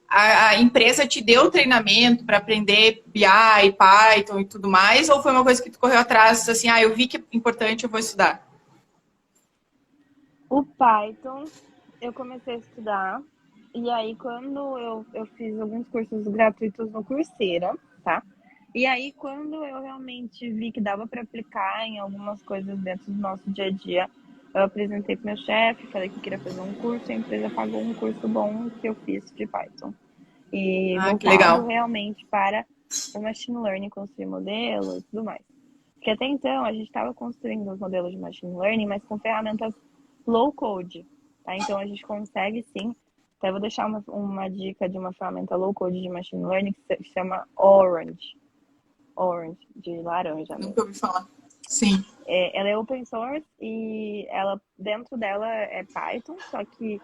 a empresa te deu treinamento para aprender BI, Python e tudo mais, ou foi uma coisa que tu correu atrás, assim, eu vi que é importante, eu vou estudar? o Python, eu comecei a estudar, e aí quando eu fiz alguns cursos gratuitos no Coursera, tá? E aí, quando eu realmente vi que dava para aplicar em algumas coisas dentro do nosso dia a dia, eu apresentei para meu chefe, falei que eu queria fazer um curso, a empresa pagou um curso bom que eu fiz de Python. E Ah, que voltado legal. realmente para o machine learning, construir modelo e tudo mais. Porque até então a gente estava construindo os modelos de machine learning, mas com ferramentas low code, tá? Então a gente consegue sim. Até vou deixar uma dica de uma ferramenta low code de machine learning que se chama Orange. Orange, de laranja Nunca mesmo. ouvi falar. Sim. Ela é open source e ela dentro dela é Python, só que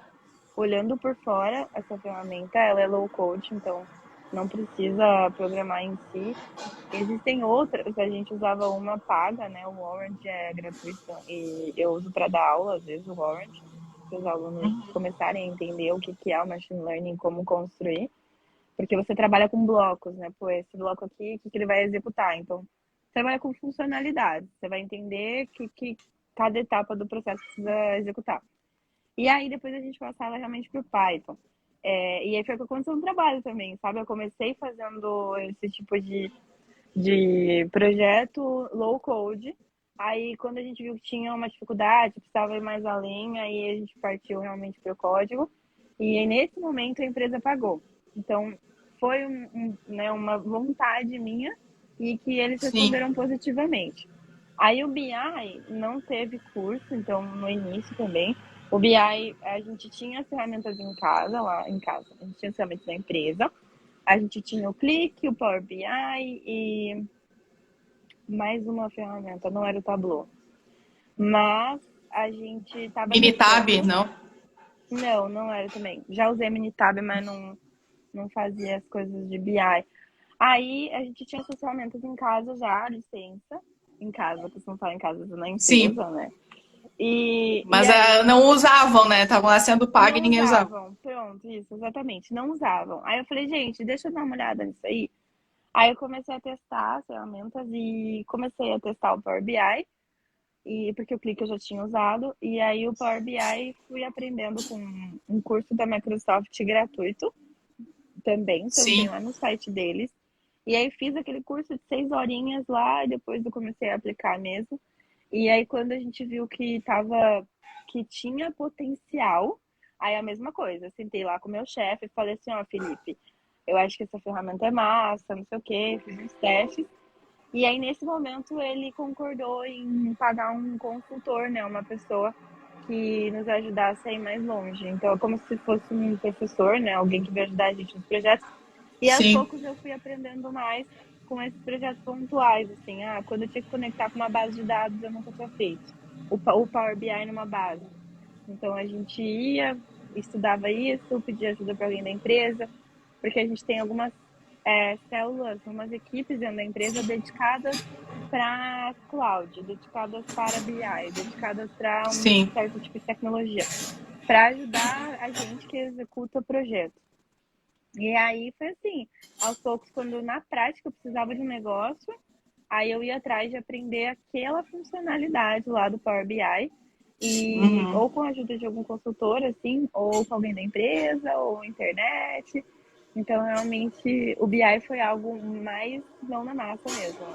olhando por fora, essa ferramenta ela é low code, então não precisa programar em si. Existem outras, a gente usava uma paga, né? O Orange é gratuito e eu uso para dar aula, às vezes, o Orange, para os alunos começarem a entender o que é o machine learning, como construir. Porque você trabalha com blocos, né? Pô, esse bloco aqui, o que ele vai executar? Então, você trabalha com funcionalidade. Você vai entender que cada etapa do processo precisa executar. E aí, depois a gente passava realmente para o Python. E aí foi o que aconteceu no trabalho também, sabe? Eu comecei fazendo esse tipo de projeto low code. Aí, quando a gente viu que tinha uma dificuldade, precisava ir mais além, aí a gente partiu realmente para o código. E aí, nesse momento, a empresa pagou. Então, foi né, uma vontade minha e que eles Sim. responderam positivamente. Aí, o BI não teve curso, então, no início também. O BI, a gente tinha as ferramentas em casa, lá em casa. A gente tinha as ferramentas da empresa. A gente tinha o Click, o Power BI e mais uma ferramenta, não era o Tableau. Mas a gente estava Minitab, testando. não? Não, não era também. Já usei Minitab, mas não fazia as coisas de BI. Aí a gente tinha essas ferramentas em casa já, licença. Em casa, costumo falar em casa na Sim. empresa, né? E Mas aí não usavam, né? Estavam lá sendo pago e não ninguém usava. usavam. Pronto, isso, exatamente. Não usavam. Aí eu falei, gente, deixa eu dar uma olhada nisso aí. Aí eu comecei a testar as ferramentas e comecei a testar o Power BI, porque o Click eu já tinha usado. E aí o Power BI fui aprendendo com um curso da Microsoft gratuito também, então tem Sim. lá no site deles. E aí fiz aquele curso de 6 horinhas lá e depois eu comecei a aplicar mesmo. E aí quando a gente viu que tinha potencial, aí a mesma coisa, sentei lá com o meu chefe e falei assim, ó, Felipe, eu acho que essa ferramenta é massa, não sei o quê, fiz uns testes. E aí, nesse momento, ele concordou em pagar um consultor, né? Uma pessoa que nos ajudasse a ir mais longe. Então, é como se fosse um professor, né? Alguém que vai ajudar a gente nos projetos. E aos Sim. poucos eu fui aprendendo mais com esses projetos pontuais, assim. Quando eu tinha que conectar com uma base de dados, eu nunca tinha feito. O Power BI numa base. Então, a gente ia, estudava isso, pedia ajuda para alguém da empresa, porque a gente tem algumas células, umas equipes dentro da empresa dedicadas para cloud, dedicadas para BI, dedicadas para um Sim. certo tipo de tecnologia, para ajudar a gente que executa o projeto. E aí foi assim, aos poucos, quando na prática eu precisava de um negócio, aí eu ia atrás de aprender aquela funcionalidade lá do Power BI, ou com a ajuda de algum consultor, assim, ou com alguém da empresa, ou internet. Então, realmente, o BI foi algo mais mão na massa mesmo.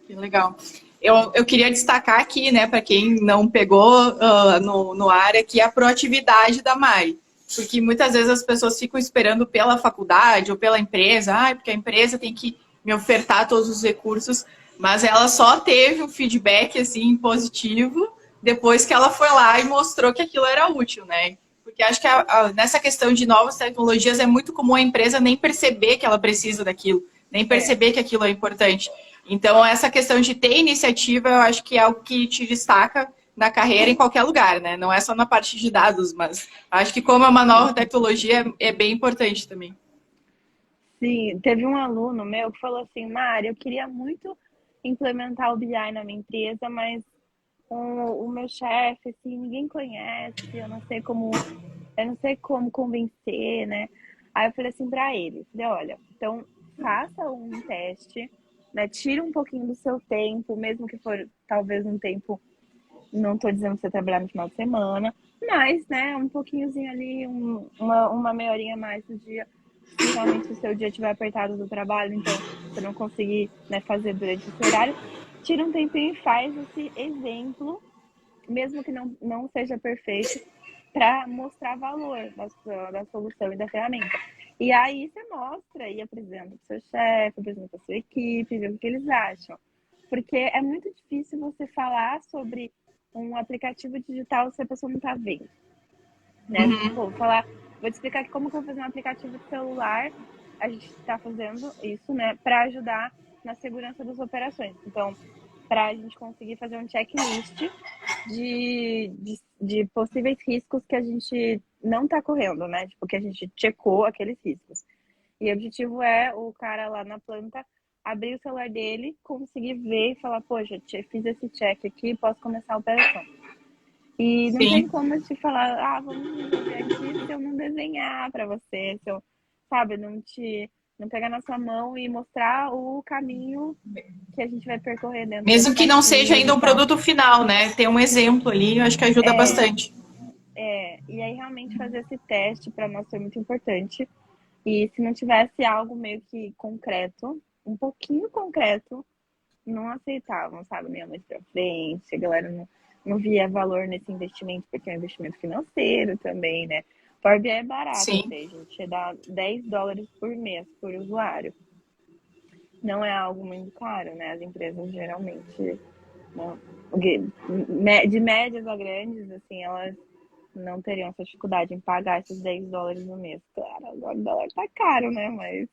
Que legal. Eu queria destacar aqui, né, para quem não pegou no ar aqui, a proatividade da Mari. Porque muitas vezes as pessoas ficam esperando pela faculdade ou pela empresa, porque a empresa tem que me ofertar todos os recursos, mas ela só teve um feedback assim positivo depois que ela foi lá e mostrou que aquilo era útil, né? Porque acho que nessa questão de novas tecnologias é muito comum a empresa nem perceber que ela precisa daquilo, nem perceber que aquilo é importante. Então, essa questão de ter iniciativa, eu acho que é algo que te destaca na carreira em qualquer lugar, né? Não é só na parte de dados, mas acho que como é uma nova tecnologia, é bem importante também. Sim, teve um aluno meu que falou assim, Mari, eu queria muito implementar o BI na minha empresa, mas o meu chefe, assim, ninguém conhece, eu não sei como convencer, né? Aí eu falei assim para ele, falei, olha, então faça um teste, né? Tira um pouquinho do seu tempo, mesmo que for talvez um tempo, não estou dizendo pra você trabalhar no final de semana, mas, né, um pouquinhozinho ali, uma meia horinha a mais no dia, se realmente o seu dia estiver apertado do trabalho, então você não conseguir, né, fazer durante esse horário, tira um tempinho e faz esse exemplo, mesmo que não seja perfeito, para mostrar valor da solução e da ferramenta. E aí você mostra e apresenta para o seu chefe, apresenta para a sua equipe, vê o que eles acham. Porque é muito difícil você falar sobre um aplicativo digital se a pessoa não está vendo. Né? Pô, vou te explicar aqui como que eu vou fazer um aplicativo de celular. A gente está fazendo isso, né, para ajudar na segurança das operações. Então, para a gente conseguir fazer um checklist de possíveis riscos que a gente não está correndo, né? Tipo, que a gente checou aqueles riscos. E o objetivo é o cara lá na planta abrir o celular dele, conseguir ver e falar, poxa, fiz esse check aqui, posso começar a operação. E não tem Sim. como eu te falar, vamos resolver aqui se eu não desenhar para você, se eu, sabe, não pegar na sua mão e mostrar o caminho que a gente vai percorrer dentro das Mesmo que não seja pastilhas ainda e um tal. produto final, né? Ter um exemplo ali, eu acho que ajuda bastante. E aí realmente fazer esse teste para nós foi muito importante. E se não tivesse algo meio que concreto, um pouquinho concreto, não aceitavam, sabe? Nem mais pra frente, a galera não via valor nesse investimento, porque é um investimento financeiro também, né? Power BI é barato Sim. até, gente. Dá $10 por mês por usuário. Não é algo muito caro, né? As empresas geralmente, não, de médias a grandes, assim, elas não teriam essa dificuldade em pagar esses $10 no mês. Claro, agora o dólar tá caro, né? Mas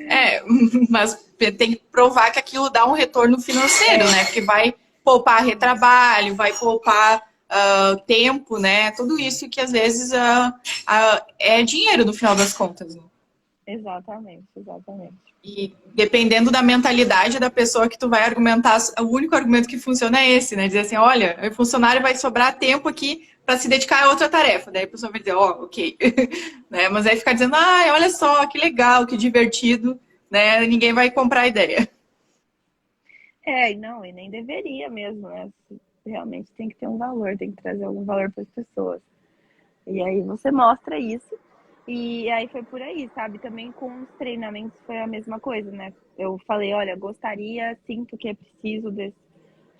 É, mas tem que provar que aquilo dá um retorno financeiro, né? Porque vai poupar retrabalho, vai poupar tempo, né? Tudo isso que às vezes é dinheiro no final das contas, né? exatamente, exatamente. E dependendo da mentalidade da pessoa que tu vai argumentar, o único argumento que funciona é esse, né? Dizer assim, olha, o funcionário vai sobrar tempo aqui para se dedicar a outra tarefa. Daí a pessoa vai dizer, ó, ok. Né? Mas aí ficar dizendo, ah, olha só, que legal, que divertido, né? Ninguém vai comprar a ideia. E nem deveria mesmo, né? Realmente tem que ter um valor, tem que trazer algum valor para as pessoas. E aí você mostra isso. E aí foi por aí, sabe? Também com os treinamentos foi a mesma coisa, né? Eu falei, olha, gostaria, sinto que é preciso de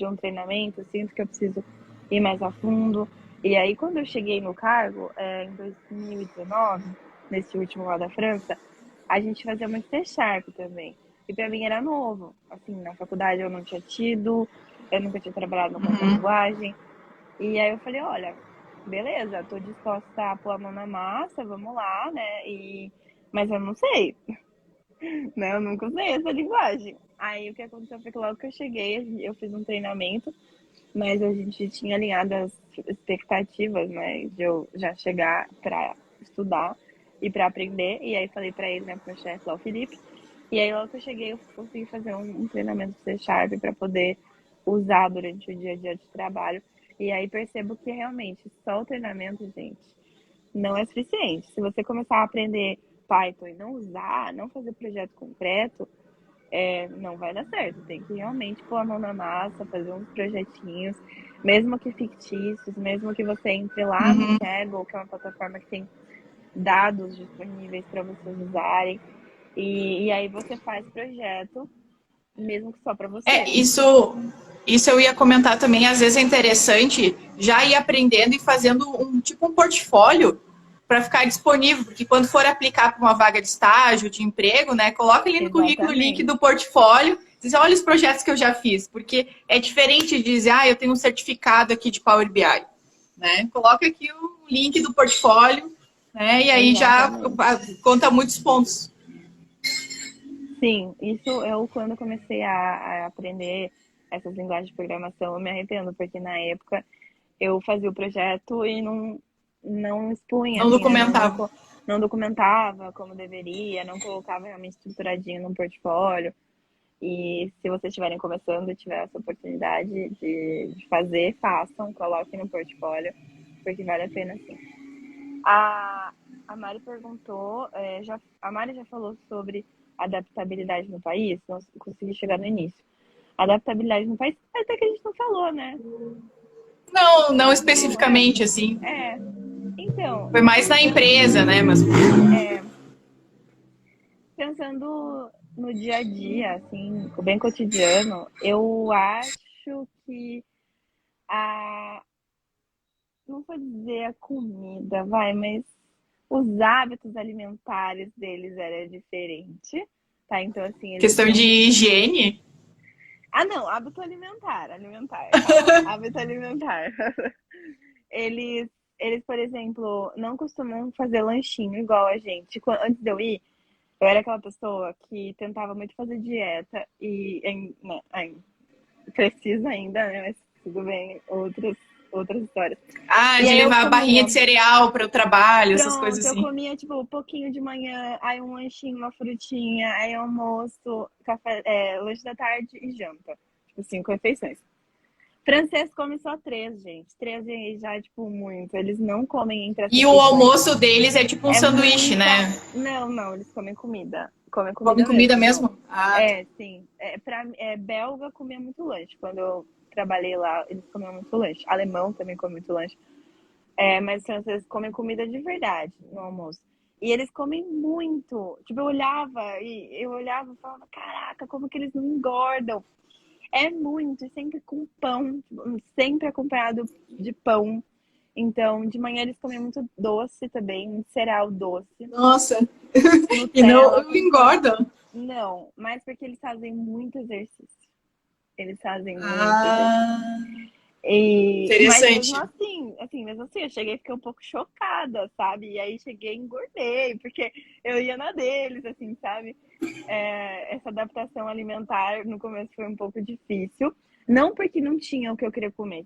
um treinamento, sinto que eu preciso ir mais a fundo. E aí, quando eu cheguei no cargo, em 2019, nesse último lá da França, a gente fazia muito C# também. E para mim era novo. Assim, na faculdade eu não tinha tido, eu nunca tinha trabalhado com essa linguagem. E aí eu falei, olha, beleza, tô disposta a pôr a mão na massa, vamos lá, né? Mas eu não sei, né? Eu nunca usei essa linguagem. Aí o que aconteceu foi que logo que eu cheguei, eu fiz um treinamento, mas a gente tinha alinhado as expectativas, né? De eu já chegar para estudar e para aprender. E aí falei para ele, né, pro meu chefe lá, o Felipe. E aí logo que eu cheguei, eu consegui fazer um treinamento C# para poder usar durante o dia a dia de trabalho. E aí percebo que realmente só o treinamento, gente, não é suficiente. Se você começar a aprender Python e não usar, não fazer projeto concreto, não vai dar certo. Tem que realmente pôr a mão na massa, fazer uns projetinhos, mesmo que fictícios, mesmo que você entre lá no Kaggle, que é uma plataforma que tem dados disponíveis para vocês usarem. E aí você faz projeto, mesmo que só para você. Isso eu ia comentar também, às vezes é interessante já ir aprendendo e fazendo um portfólio para ficar disponível, porque quando for aplicar para uma vaga de estágio, de emprego, né, coloca ali no currículo o link Exatamente. do portfólio, diz, olha os projetos que eu já fiz, porque é diferente de dizer, ah, eu tenho um certificado aqui de Power BI, né? Coloca aqui o link do portfólio, né, e aí já Exatamente. conta muitos pontos. Sim, isso eu quando eu comecei a aprender essas linguagens de programação, eu me arrependo, porque na época eu fazia o projeto e não expunha, Não assim, né? documentava. Não documentava como deveria, não colocava realmente estruturadinho no portfólio. E se vocês estiverem começando e tiver essa oportunidade de fazer, façam, coloquem no portfólio, porque vale a pena sim. A Mari perguntou, a Mari já falou sobre adaptabilidade no país, não consegui chegar no início. Adaptabilidade no país, até que a gente não falou, né? Não, não especificamente, assim. É. Então, Foi mais na empresa, né? Mas pensando no dia a dia, assim, bem cotidiano, eu acho que a, não vou dizer a comida, vai, mas os hábitos alimentares deles era diferente, tá? Então, assim, eles questão de tinham. higiene. Ah, não, hábito alimentar, tá? Hábito alimentar. Eles, por exemplo, não costumam fazer lanchinho igual a gente. Antes de eu ir, eu era aquela pessoa que tentava muito fazer dieta e né, precisa ainda, né? Mas tudo bem, outras histórias. Ah, E de aí eu levar a barrinha comia. de cereal para o trabalho, essas coisas Pronto, eu assim. comia tipo um pouquinho de manhã, aí um lanchinho, uma frutinha, aí almoço, café, lanche da tarde e janta. Tipo, 5 refeições. Francês come só três, gente. Três já é, tipo, muito. Eles não comem entre as E o refeições. almoço deles é tipo um É sanduíche, muita. né? Não, não, eles comem comida. Comem Come comida comida mesmo. Não. mesmo? Ah, tá. Sim. Belga comia muito lanche. Quando eu trabalhei lá, eles comiam muito lanche. Alemão também come muito lanche. Mas os franceses comem comida de verdade no almoço. E eles comem muito. Tipo, eu olhava e falava, caraca, como que eles não engordam? É muito, e sempre com pão, tipo, sempre acompanhado de pão. Então, de manhã eles comem muito doce também, muito cereal doce, Nossa, e Nutella não com pão. engordam. Não, mas porque eles fazem muito exercício. Eles fazem muito exercício. Ah, Mas interessante. mesmo assim, eu cheguei e fiquei um pouco chocada, sabe? E aí cheguei e engordei, porque eu ia na deles, assim, sabe? Essa adaptação alimentar no começo foi um pouco difícil. Não porque não tinha o que eu queria comer.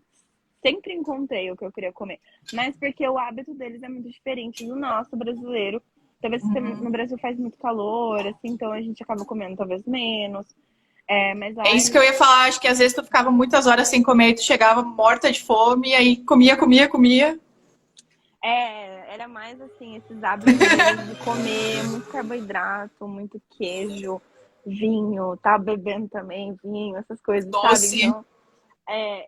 Sempre encontrei o que eu queria comer. Mas porque o hábito deles é muito diferente do nosso brasileiro. Talvez no Brasil faz muito calor, assim, então a gente acaba comendo talvez menos. Mas É lá isso que eles eu ia falar. Acho que às vezes tu ficava muitas horas sem comer e tu chegava morta de fome, aí comia, comia, comia. era mais assim, esses hábitos deles de comer muito carboidrato, muito queijo, vinho, tá bebendo também vinho, essas coisas, sabe? Doce. Então,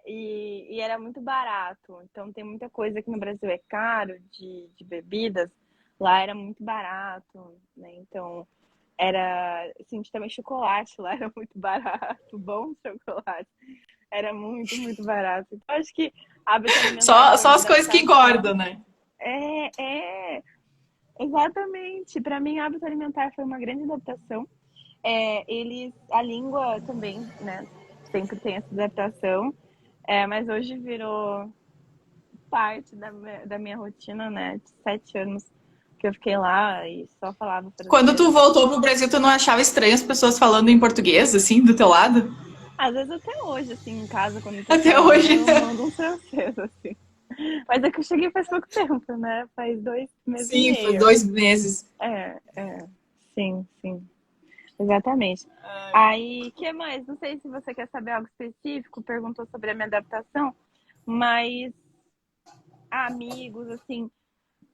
e era muito barato. Então tem muita coisa que no Brasil é caro de bebidas, lá era muito barato, né? Então era, assim, também chocolate lá era muito barato, bom chocolate, era muito, muito barato. Então acho que hábito alimentar Só deles, as coisas que adaptação. engordam, né? É, exatamente. Para mim, hábito alimentar foi uma grande adaptação. A língua também, né? Sempre tem essa adaptação. Mas hoje virou parte da minha rotina, né? De 7 anos que eu fiquei lá e só falava Quando francês. tu voltou pro Brasil, tu não achava estranho as pessoas falando em português, assim, do teu lado? Às vezes até hoje, assim, em casa, quando eu tô Até sozinha, hoje. eu mando um francês, assim. Mas é que eu cheguei faz pouco tempo, né? Faz 2 meses e Sim, foi meio. 2 meses. Sim, sim. Exatamente. Aí, que mais? Não sei se você quer saber algo específico, perguntou sobre a minha adaptação, mas amigos, assim,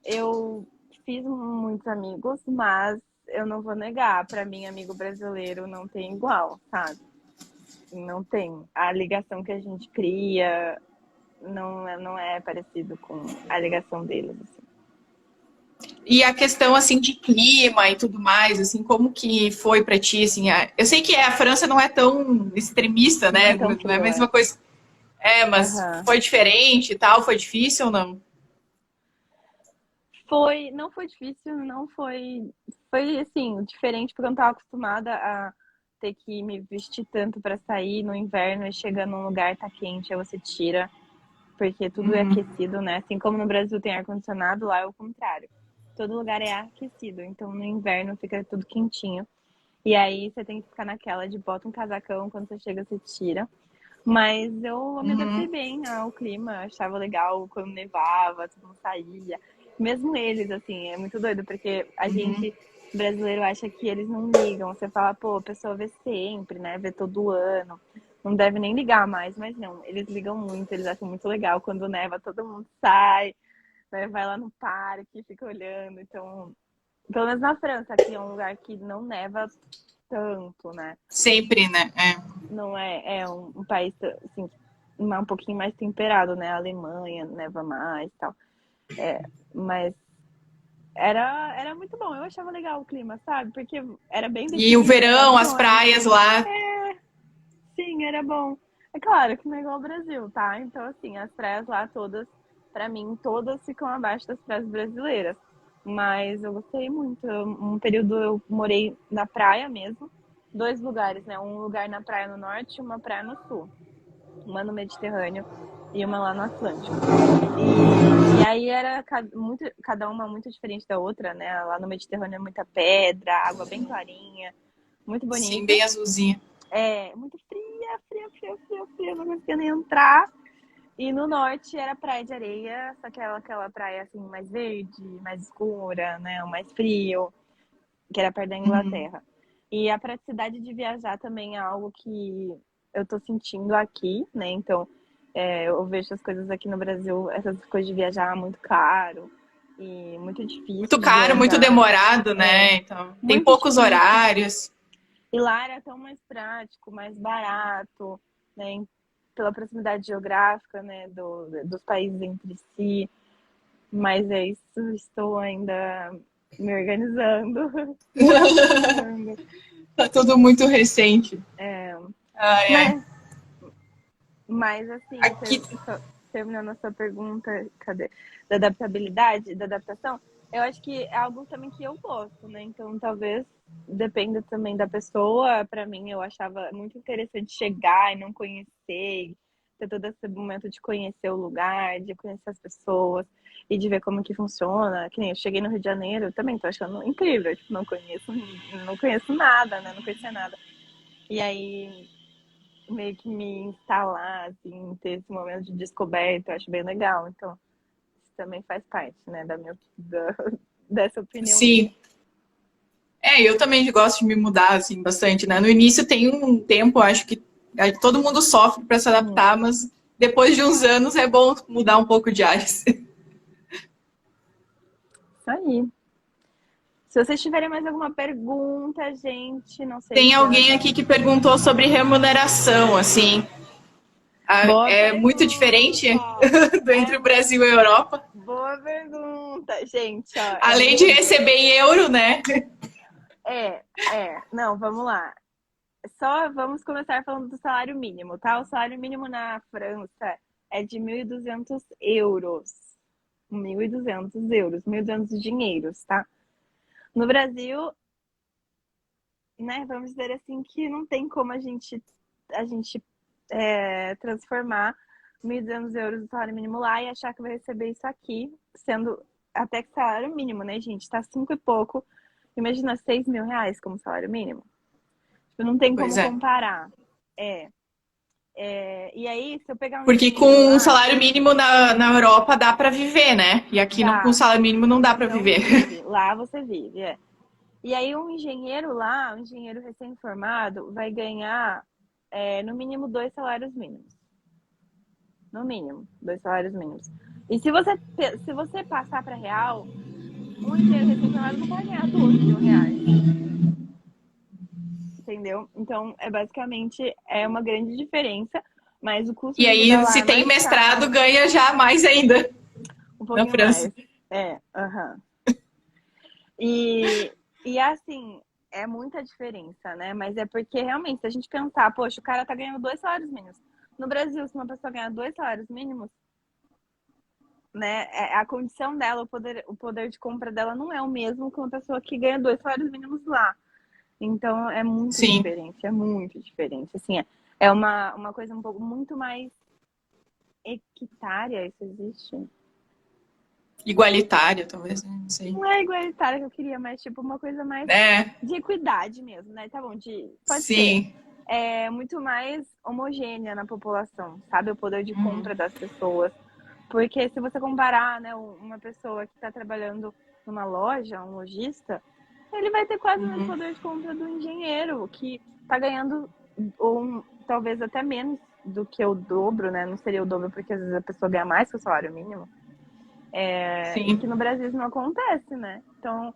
eu fiz muitos amigos, mas eu não vou negar, para mim, amigo brasileiro não tem igual, sabe? Não tem. A ligação que a gente cria não é parecido com a ligação deles, assim. E a questão, assim, de clima e tudo mais, assim, como que foi pra ti, assim? Eu sei que a França não é tão extremista, Não é né? tão Não é a frio, mesma coisa. Mas Aham. foi diferente e tal? Foi difícil ou não? Não foi difícil, não foi. Foi assim, diferente, porque eu não estava acostumada a ter que me vestir tanto para sair no inverno e chegar num lugar tá quente, aí você tira, porque tudo é Uhum. aquecido, né? Assim como no Brasil tem ar-condicionado, lá é o contrário. Todo lugar é aquecido, então no inverno fica tudo quentinho. E aí você tem que ficar naquela de bota um casacão, quando você chega, você tira. Mas eu me adaptei Uhum. bem ao clima, achava legal quando nevava, todo mundo saía. Mesmo eles, assim, é muito doido, porque a Uhum. gente brasileiro acha que eles não ligam. Você fala, pô, a pessoa vê sempre, né? Vê todo ano. Não deve nem ligar mais, mas não, eles ligam muito, eles acham muito legal. Quando neva, todo mundo sai, né? Vai lá no parque, fica olhando. Então, pelo menos na França, que é um lugar que não neva tanto, né? Sempre, né? Não é um país assim, um pouquinho mais temperado, né? A Alemanha neva mais e tal. Mas era muito bom. Eu achava legal o clima, sabe? Porque era bem E o definido as verão, as estações. praias lá. Sim, era bom. É claro que não é igual ao Brasil, tá? Então, assim, as praias lá todas, pra mim, todas ficam abaixo das praias brasileiras. Mas eu gostei muito. Um período eu morei na praia mesmo. 2 lugares, né? Um lugar na praia no norte e uma praia no sul. Uma no Mediterrâneo e uma lá no Atlântico. E aí era cada uma muito diferente da outra, né? Lá no Mediterrâneo é muita pedra, água bem clarinha, muito Sim, bonita. bem azulzinha. Muito fria, fria, fria, fria, fria, não conseguia nem entrar. E no norte era praia de areia, só que era aquela praia assim mais verde, mais escura, né? Mais frio, que era perto da Uhum. Inglaterra. E a praticidade de viajar também é algo que eu tô sentindo aqui, né? Então, eu vejo as coisas aqui no Brasil, essas coisas de viajar muito caro e muito Muito difícil de caro, muito viajar. demorado, né? Então, tem Muito poucos difícil. horários. E lá era tão mais prático, mais barato, né? pela proximidade geográfica, né, dos países entre si. Mas é isso, estou ainda me organizando. Tá tudo muito recente. É, Ai, ai. mas, mas assim, Aqui, terminando a sua pergunta, cadê? Da adaptabilidade, da adaptação, eu acho que é algo também que eu gosto, né? Então, talvez dependa também da pessoa. Para mim, eu achava muito interessante chegar e não conhecer, ter todo esse momento de conhecer o lugar, de conhecer as pessoas e de ver como que funciona. Que nem eu cheguei no Rio de Janeiro, eu também tô achando incrível, tipo, não conheço nada, né? Não conhecia nada. E aí meio que me instalar, assim, ter esse momento de descoberta, eu acho bem legal. Então, isso também faz parte, né, dessa opinião minha. sim. Eu também gosto de me mudar, assim, bastante, né? No início tem um tempo, acho que todo mundo sofre para se Uhum. adaptar, mas depois de uns anos é bom mudar um pouco de ares. Isso aí. Se vocês tiverem mais alguma pergunta, gente, não sei Tem se já... alguém aqui que perguntou sobre remuneração, assim. Boa É muito diferente pergunta! entre o Brasil e a Europa. Boa pergunta, gente, ó, Além de receber em euro, né? Não, vamos lá. Só vamos começar falando do salário mínimo, tá? O salário mínimo na França é de 1.200 euros. 1.200 euros, 1.200 dinheiros, tá? No Brasil, né, vamos dizer assim que não tem como a gente transformar 1.200 euros do salário mínimo lá e achar que vai receber isso aqui, sendo até que salário mínimo, né, gente? Tá 5 e pouco. Imagina 6.000 reais como salário mínimo. Tipo, não tem Pois como é. comparar. É. E aí, se eu pegar um Porque com engenheiro um lá, salário mínimo na Europa dá para viver, né? E aqui não, com dá, salário mínimo não dá para não viver. vive. Lá você vive, é. E aí, um engenheiro lá, um engenheiro recém-formado, vai ganhar no mínimo 2 salários mínimos. No mínimo, 2 salários mínimos. E se você passar para real, um engenheiro recém-formado não vai ganhar 12 mil reais. Entendeu? Então, basicamente uma grande diferença, mas o custo E de vida aí, lá se é tem mais mestrado, caro, ganha já mais ainda um na pouquinho França. mais. Aham. E assim, é muita diferença, né? Mas é porque realmente, se a gente pensar, poxa, o cara tá ganhando 2 salários mínimos. No Brasil, se uma pessoa ganhar 2 salários mínimos, né, a condição dela, o poder de compra dela não é o mesmo que uma pessoa que ganha 2 salários mínimos lá. Então é muito Sim. diferente, é muito diferente. Assim, é uma coisa um pouco muito mais equitária, isso existe? Igualitária, talvez, né? Não sei. Não é igualitária que eu queria, mas tipo uma coisa mais É, de equidade mesmo, né? Tá bom, pode ser. sim. É muito mais homogênea na população, sabe? O poder de Uhum. compra das pessoas. Porque se você comparar, né, uma pessoa que está trabalhando numa loja, um lojista, ele vai ter quase o mesmo Uhum. poder de compra do engenheiro, que está ganhando talvez até menos do que o dobro, né? Não seria o dobro, porque às vezes a pessoa ganha mais que o salário mínimo. E Sim. que no Brasil isso não acontece, né? Então,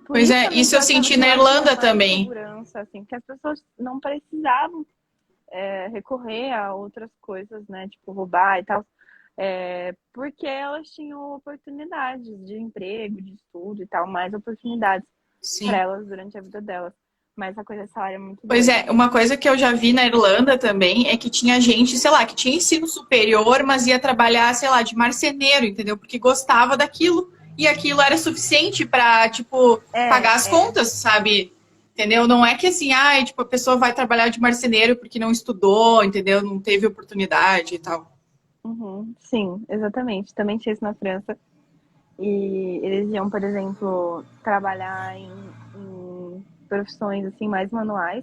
por Pois isso é, também isso que eu eu achava senti que na lá tinha Irlanda mais também. segurança, assim, que as pessoas não precisavam recorrer a outras coisas, né? Tipo, roubar e tal. Porque elas tinham oportunidades de emprego, de estudo e tal, mais oportunidades para Sim. elas durante a vida delas. Mas a coisa de salário é muito Pois doida, é, né? uma coisa que eu já vi na Irlanda também é que tinha gente, sei lá, que tinha ensino superior, mas ia trabalhar, sei lá, de marceneiro, entendeu? Porque gostava daquilo e aquilo era suficiente para, tipo, pagar as É. contas, sabe? Entendeu? Não é que assim, ai, tipo, a pessoa vai trabalhar de marceneiro porque não estudou, entendeu? Não teve oportunidade e tal. Uhum, sim, exatamente. Também tinha isso na França. E eles iam, por exemplo, trabalhar em profissões assim mais manuais,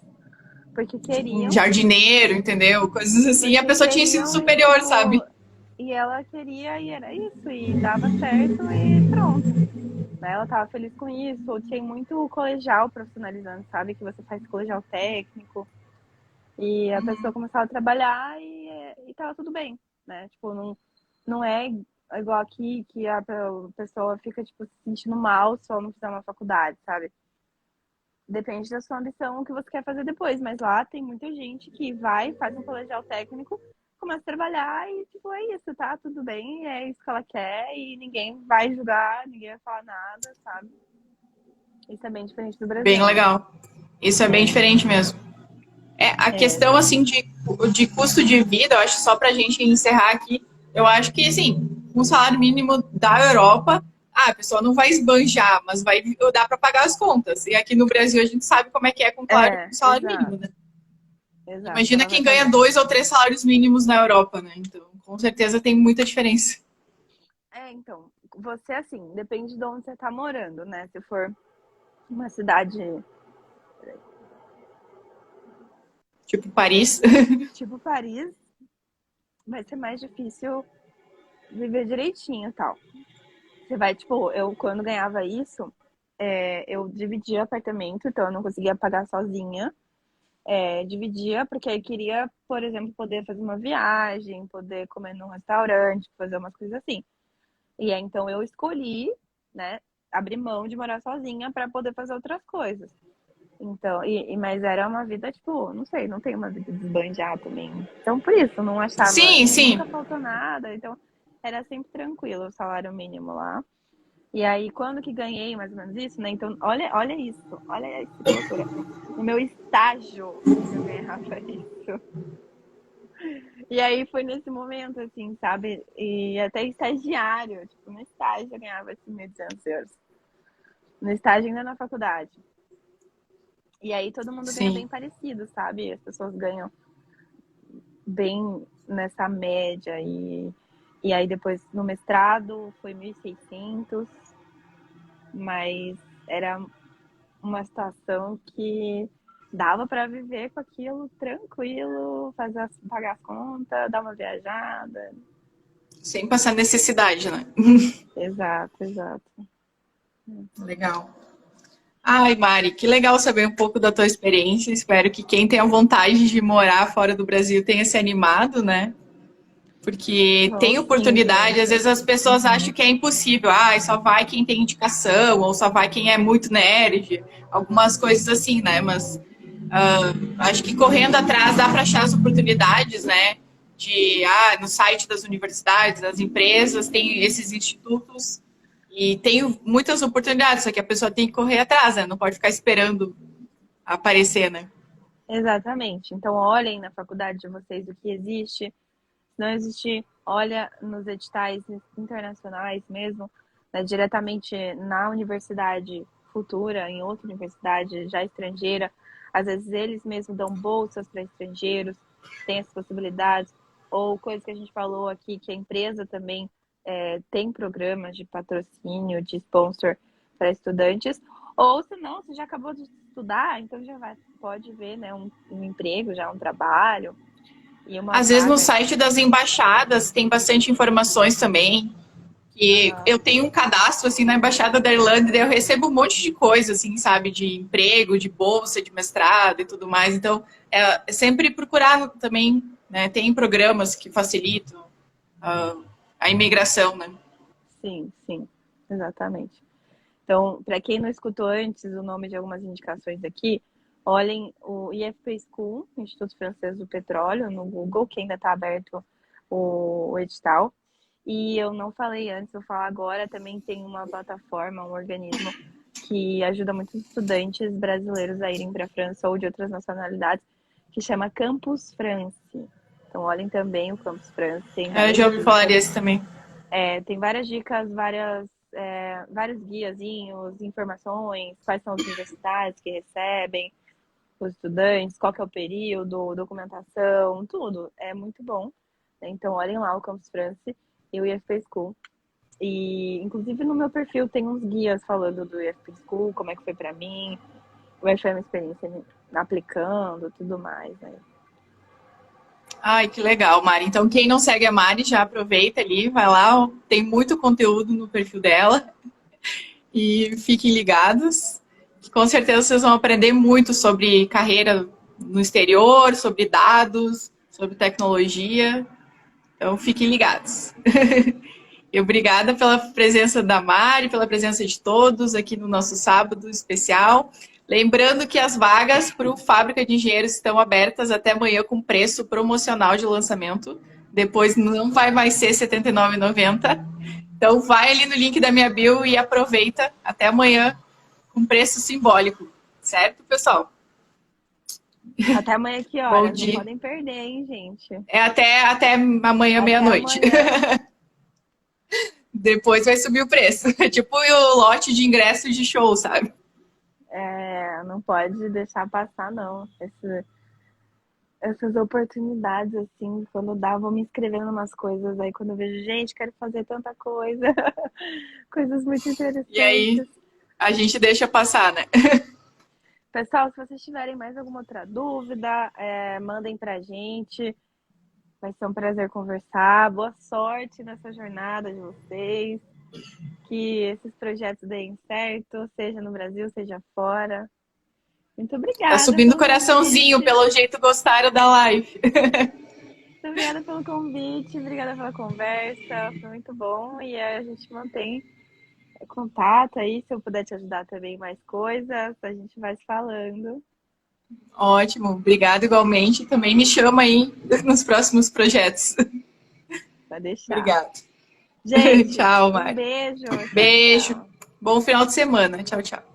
porque Um queriam, jardineiro, entendeu? Coisas assim. E a pessoa tinha ensino e superior, tipo, sabe? e ela queria e era isso, e dava certo e pronto. Né? Ela tava feliz com isso, ou tinha muito colegial profissionalizando, sabe? Que você faz colegial técnico, e a pessoa começava a trabalhar e tava tudo bem, né? Tipo, não é igual aqui que a pessoa fica, tipo, se sentindo mal só não fizer uma faculdade, sabe? Depende da sua ambição, o que você quer fazer depois, mas lá tem muita gente que vai, faz um colegial técnico começa a trabalhar e, tipo, é isso, tá? Tudo bem, é isso que ela quer e ninguém vai julgar, ninguém vai falar nada, sabe? Isso é bem diferente do Bem Brasil, né? legal. Isso é bem É, diferente mesmo. A é, questão, assim, de custo de vida, eu acho, só pra gente encerrar aqui, eu acho que, assim, um salário mínimo da Europa, a pessoa não vai esbanjar, mas vai dar pra pagar as contas. E aqui no Brasil a gente sabe como é que é com salário mínimo, exato, né? exato. Imagina Ela vai quem ganha pagar. 2 ou 3 salários mínimos na Europa, né? Então, com certeza tem muita diferença. Então, você, assim, depende de onde você tá morando, né? Se for uma cidade Tipo, Paris. tipo Paris, vai ser mais difícil viver direitinho e tal. Você vai, tipo, eu quando ganhava isso, eu dividia apartamento, então eu não conseguia pagar sozinha. Dividia, porque aí queria, por exemplo, poder fazer uma viagem, poder comer num restaurante, fazer umas coisas assim. E aí, então eu escolhi, né, abrir mão de morar sozinha para poder fazer outras coisas. Então, mas era uma vida, tipo, não sei, não tem uma vida desbanjada também. Então, por isso, não achava, Sim, nunca sim. faltou nada. Então, era sempre tranquilo o salário mínimo lá. E aí, quando que ganhei mais ou menos isso, né? Então, olha isso, olha isso, que loucura. No meu estágio, eu ganhava isso. E aí foi nesse momento, assim, sabe? E até estagiário, tipo, no estágio eu ganhava assim, 1.200 euros. No estágio ainda na faculdade. E aí todo mundo ganha bem Sim. parecido, sabe? As pessoas ganham bem nessa média. E aí depois no mestrado foi 1.600, mas era uma situação que dava para viver com aquilo tranquilo, pagar as contas, dar uma viajada. Sem passar necessidade, né? Exato, exato. Legal. Ai, Mari, que legal saber um pouco da tua experiência. Espero que quem tenha vontade de morar fora do Brasil tenha se animado, né? Porque Oh, tem sim, oportunidade, às gente. vezes as pessoas acham que é impossível. Ah, só vai quem tem indicação, ou só vai quem é muito nerd, algumas coisas assim, né? Mas acho que correndo atrás dá para achar as oportunidades, né? No site das universidades, das empresas, tem esses institutos e tem muitas oportunidades, só que a pessoa tem que correr atrás, né? Não pode ficar esperando aparecer, né? Exatamente. Então, olhem na faculdade de vocês o que existe. Se não existir, olha nos editais internacionais mesmo, né, diretamente na universidade futura, em outra universidade já estrangeira. Às vezes eles mesmos dão bolsas para estrangeiros, tem essas possibilidades. Ou coisa que a gente falou aqui, que a empresa também tem programas de patrocínio, de sponsor para estudantes. Ou se não, você já acabou de estudar, então já pode ver, né, um emprego, já um trabalho e uma Às vezes no vaga. site das embaixadas tem bastante informações também. E Aham. eu tenho um cadastro assim na embaixada da Irlanda, e daí eu recebo um monte de coisa, assim, sabe, de emprego, de bolsa, de mestrado e tudo mais. Então, é sempre procurar também, né? Tem programas que facilitam uh, a imigração, né? Sim, sim, exatamente. Então, para quem não escutou antes o nome de algumas indicações aqui, olhem o IFP School, Instituto Francês do Petróleo, no Google, que ainda está aberto o edital. E eu não falei antes, vou falar agora, também tem uma plataforma, um organismo que ajuda muitos estudantes brasileiros a irem para a França ou de outras nacionalidades, que chama Campus France. Então, olhem também o Campus France, tem Eu várias já ouvi falar dicas. desse também. Tem várias dicas, vários guiazinhos, informações, quais são as universidades que recebem os estudantes, qual que é o período, documentação, tudo. É muito bom. Então, olhem lá o Campus France e o IFP School. E, inclusive, no meu perfil tem uns guias falando do IFP School, como é que foi para mim, como é que foi a minha experiência aplicando, tudo mais, né? Ai, que legal, Mari. Então, quem não segue a Mari, já aproveita ali, vai lá, ó, tem muito conteúdo no perfil dela e fiquem ligados. Que com certeza vocês vão aprender muito sobre carreira no exterior, sobre dados, sobre tecnologia. Então, fiquem ligados. E obrigada pela presença da Mari, pela presença de todos aqui no nosso sábado especial. Lembrando que as vagas para o Fábrica de Engenheiros estão abertas até amanhã com preço promocional de lançamento. Depois não vai mais ser R$ 79,90. Então vai ali no link da minha bio e aproveita até amanhã com preço simbólico. Certo, pessoal? Até amanhã que Bom horas? Não dia. podem perder, hein, gente? É até amanhã, meia-noite. Amanhã. Depois vai subir o preço. É tipo o lote de ingressos de show, sabe? Não pode deixar passar, não. Essas oportunidades, assim, quando dá, vou me inscrevendo em umas coisas. Aí quando eu vejo, gente, quero fazer tanta coisa. Coisas muito E aí interessantes. a gente deixa passar, né? Pessoal, se vocês tiverem mais alguma outra dúvida, mandem pra gente. Vai ser um prazer conversar. Boa sorte nessa jornada de vocês. Que esses projetos deem certo, seja no Brasil, seja fora. Muito Tá obrigada subindo o pelo coraçãozinho, convite. pelo jeito gostaram da live. Muito obrigada pelo convite, obrigada pela conversa. Foi muito bom e a gente mantém contato aí. Se eu puder te ajudar também em mais coisas, a gente vai se falando. Ótimo, obrigado igualmente. Também me chama aí nos próximos projetos. Vai deixar. Obrigado. Gente, Tchau, um Mari. beijo. Tchau, Beijo. tchau. Bom final de semana. Tchau, tchau.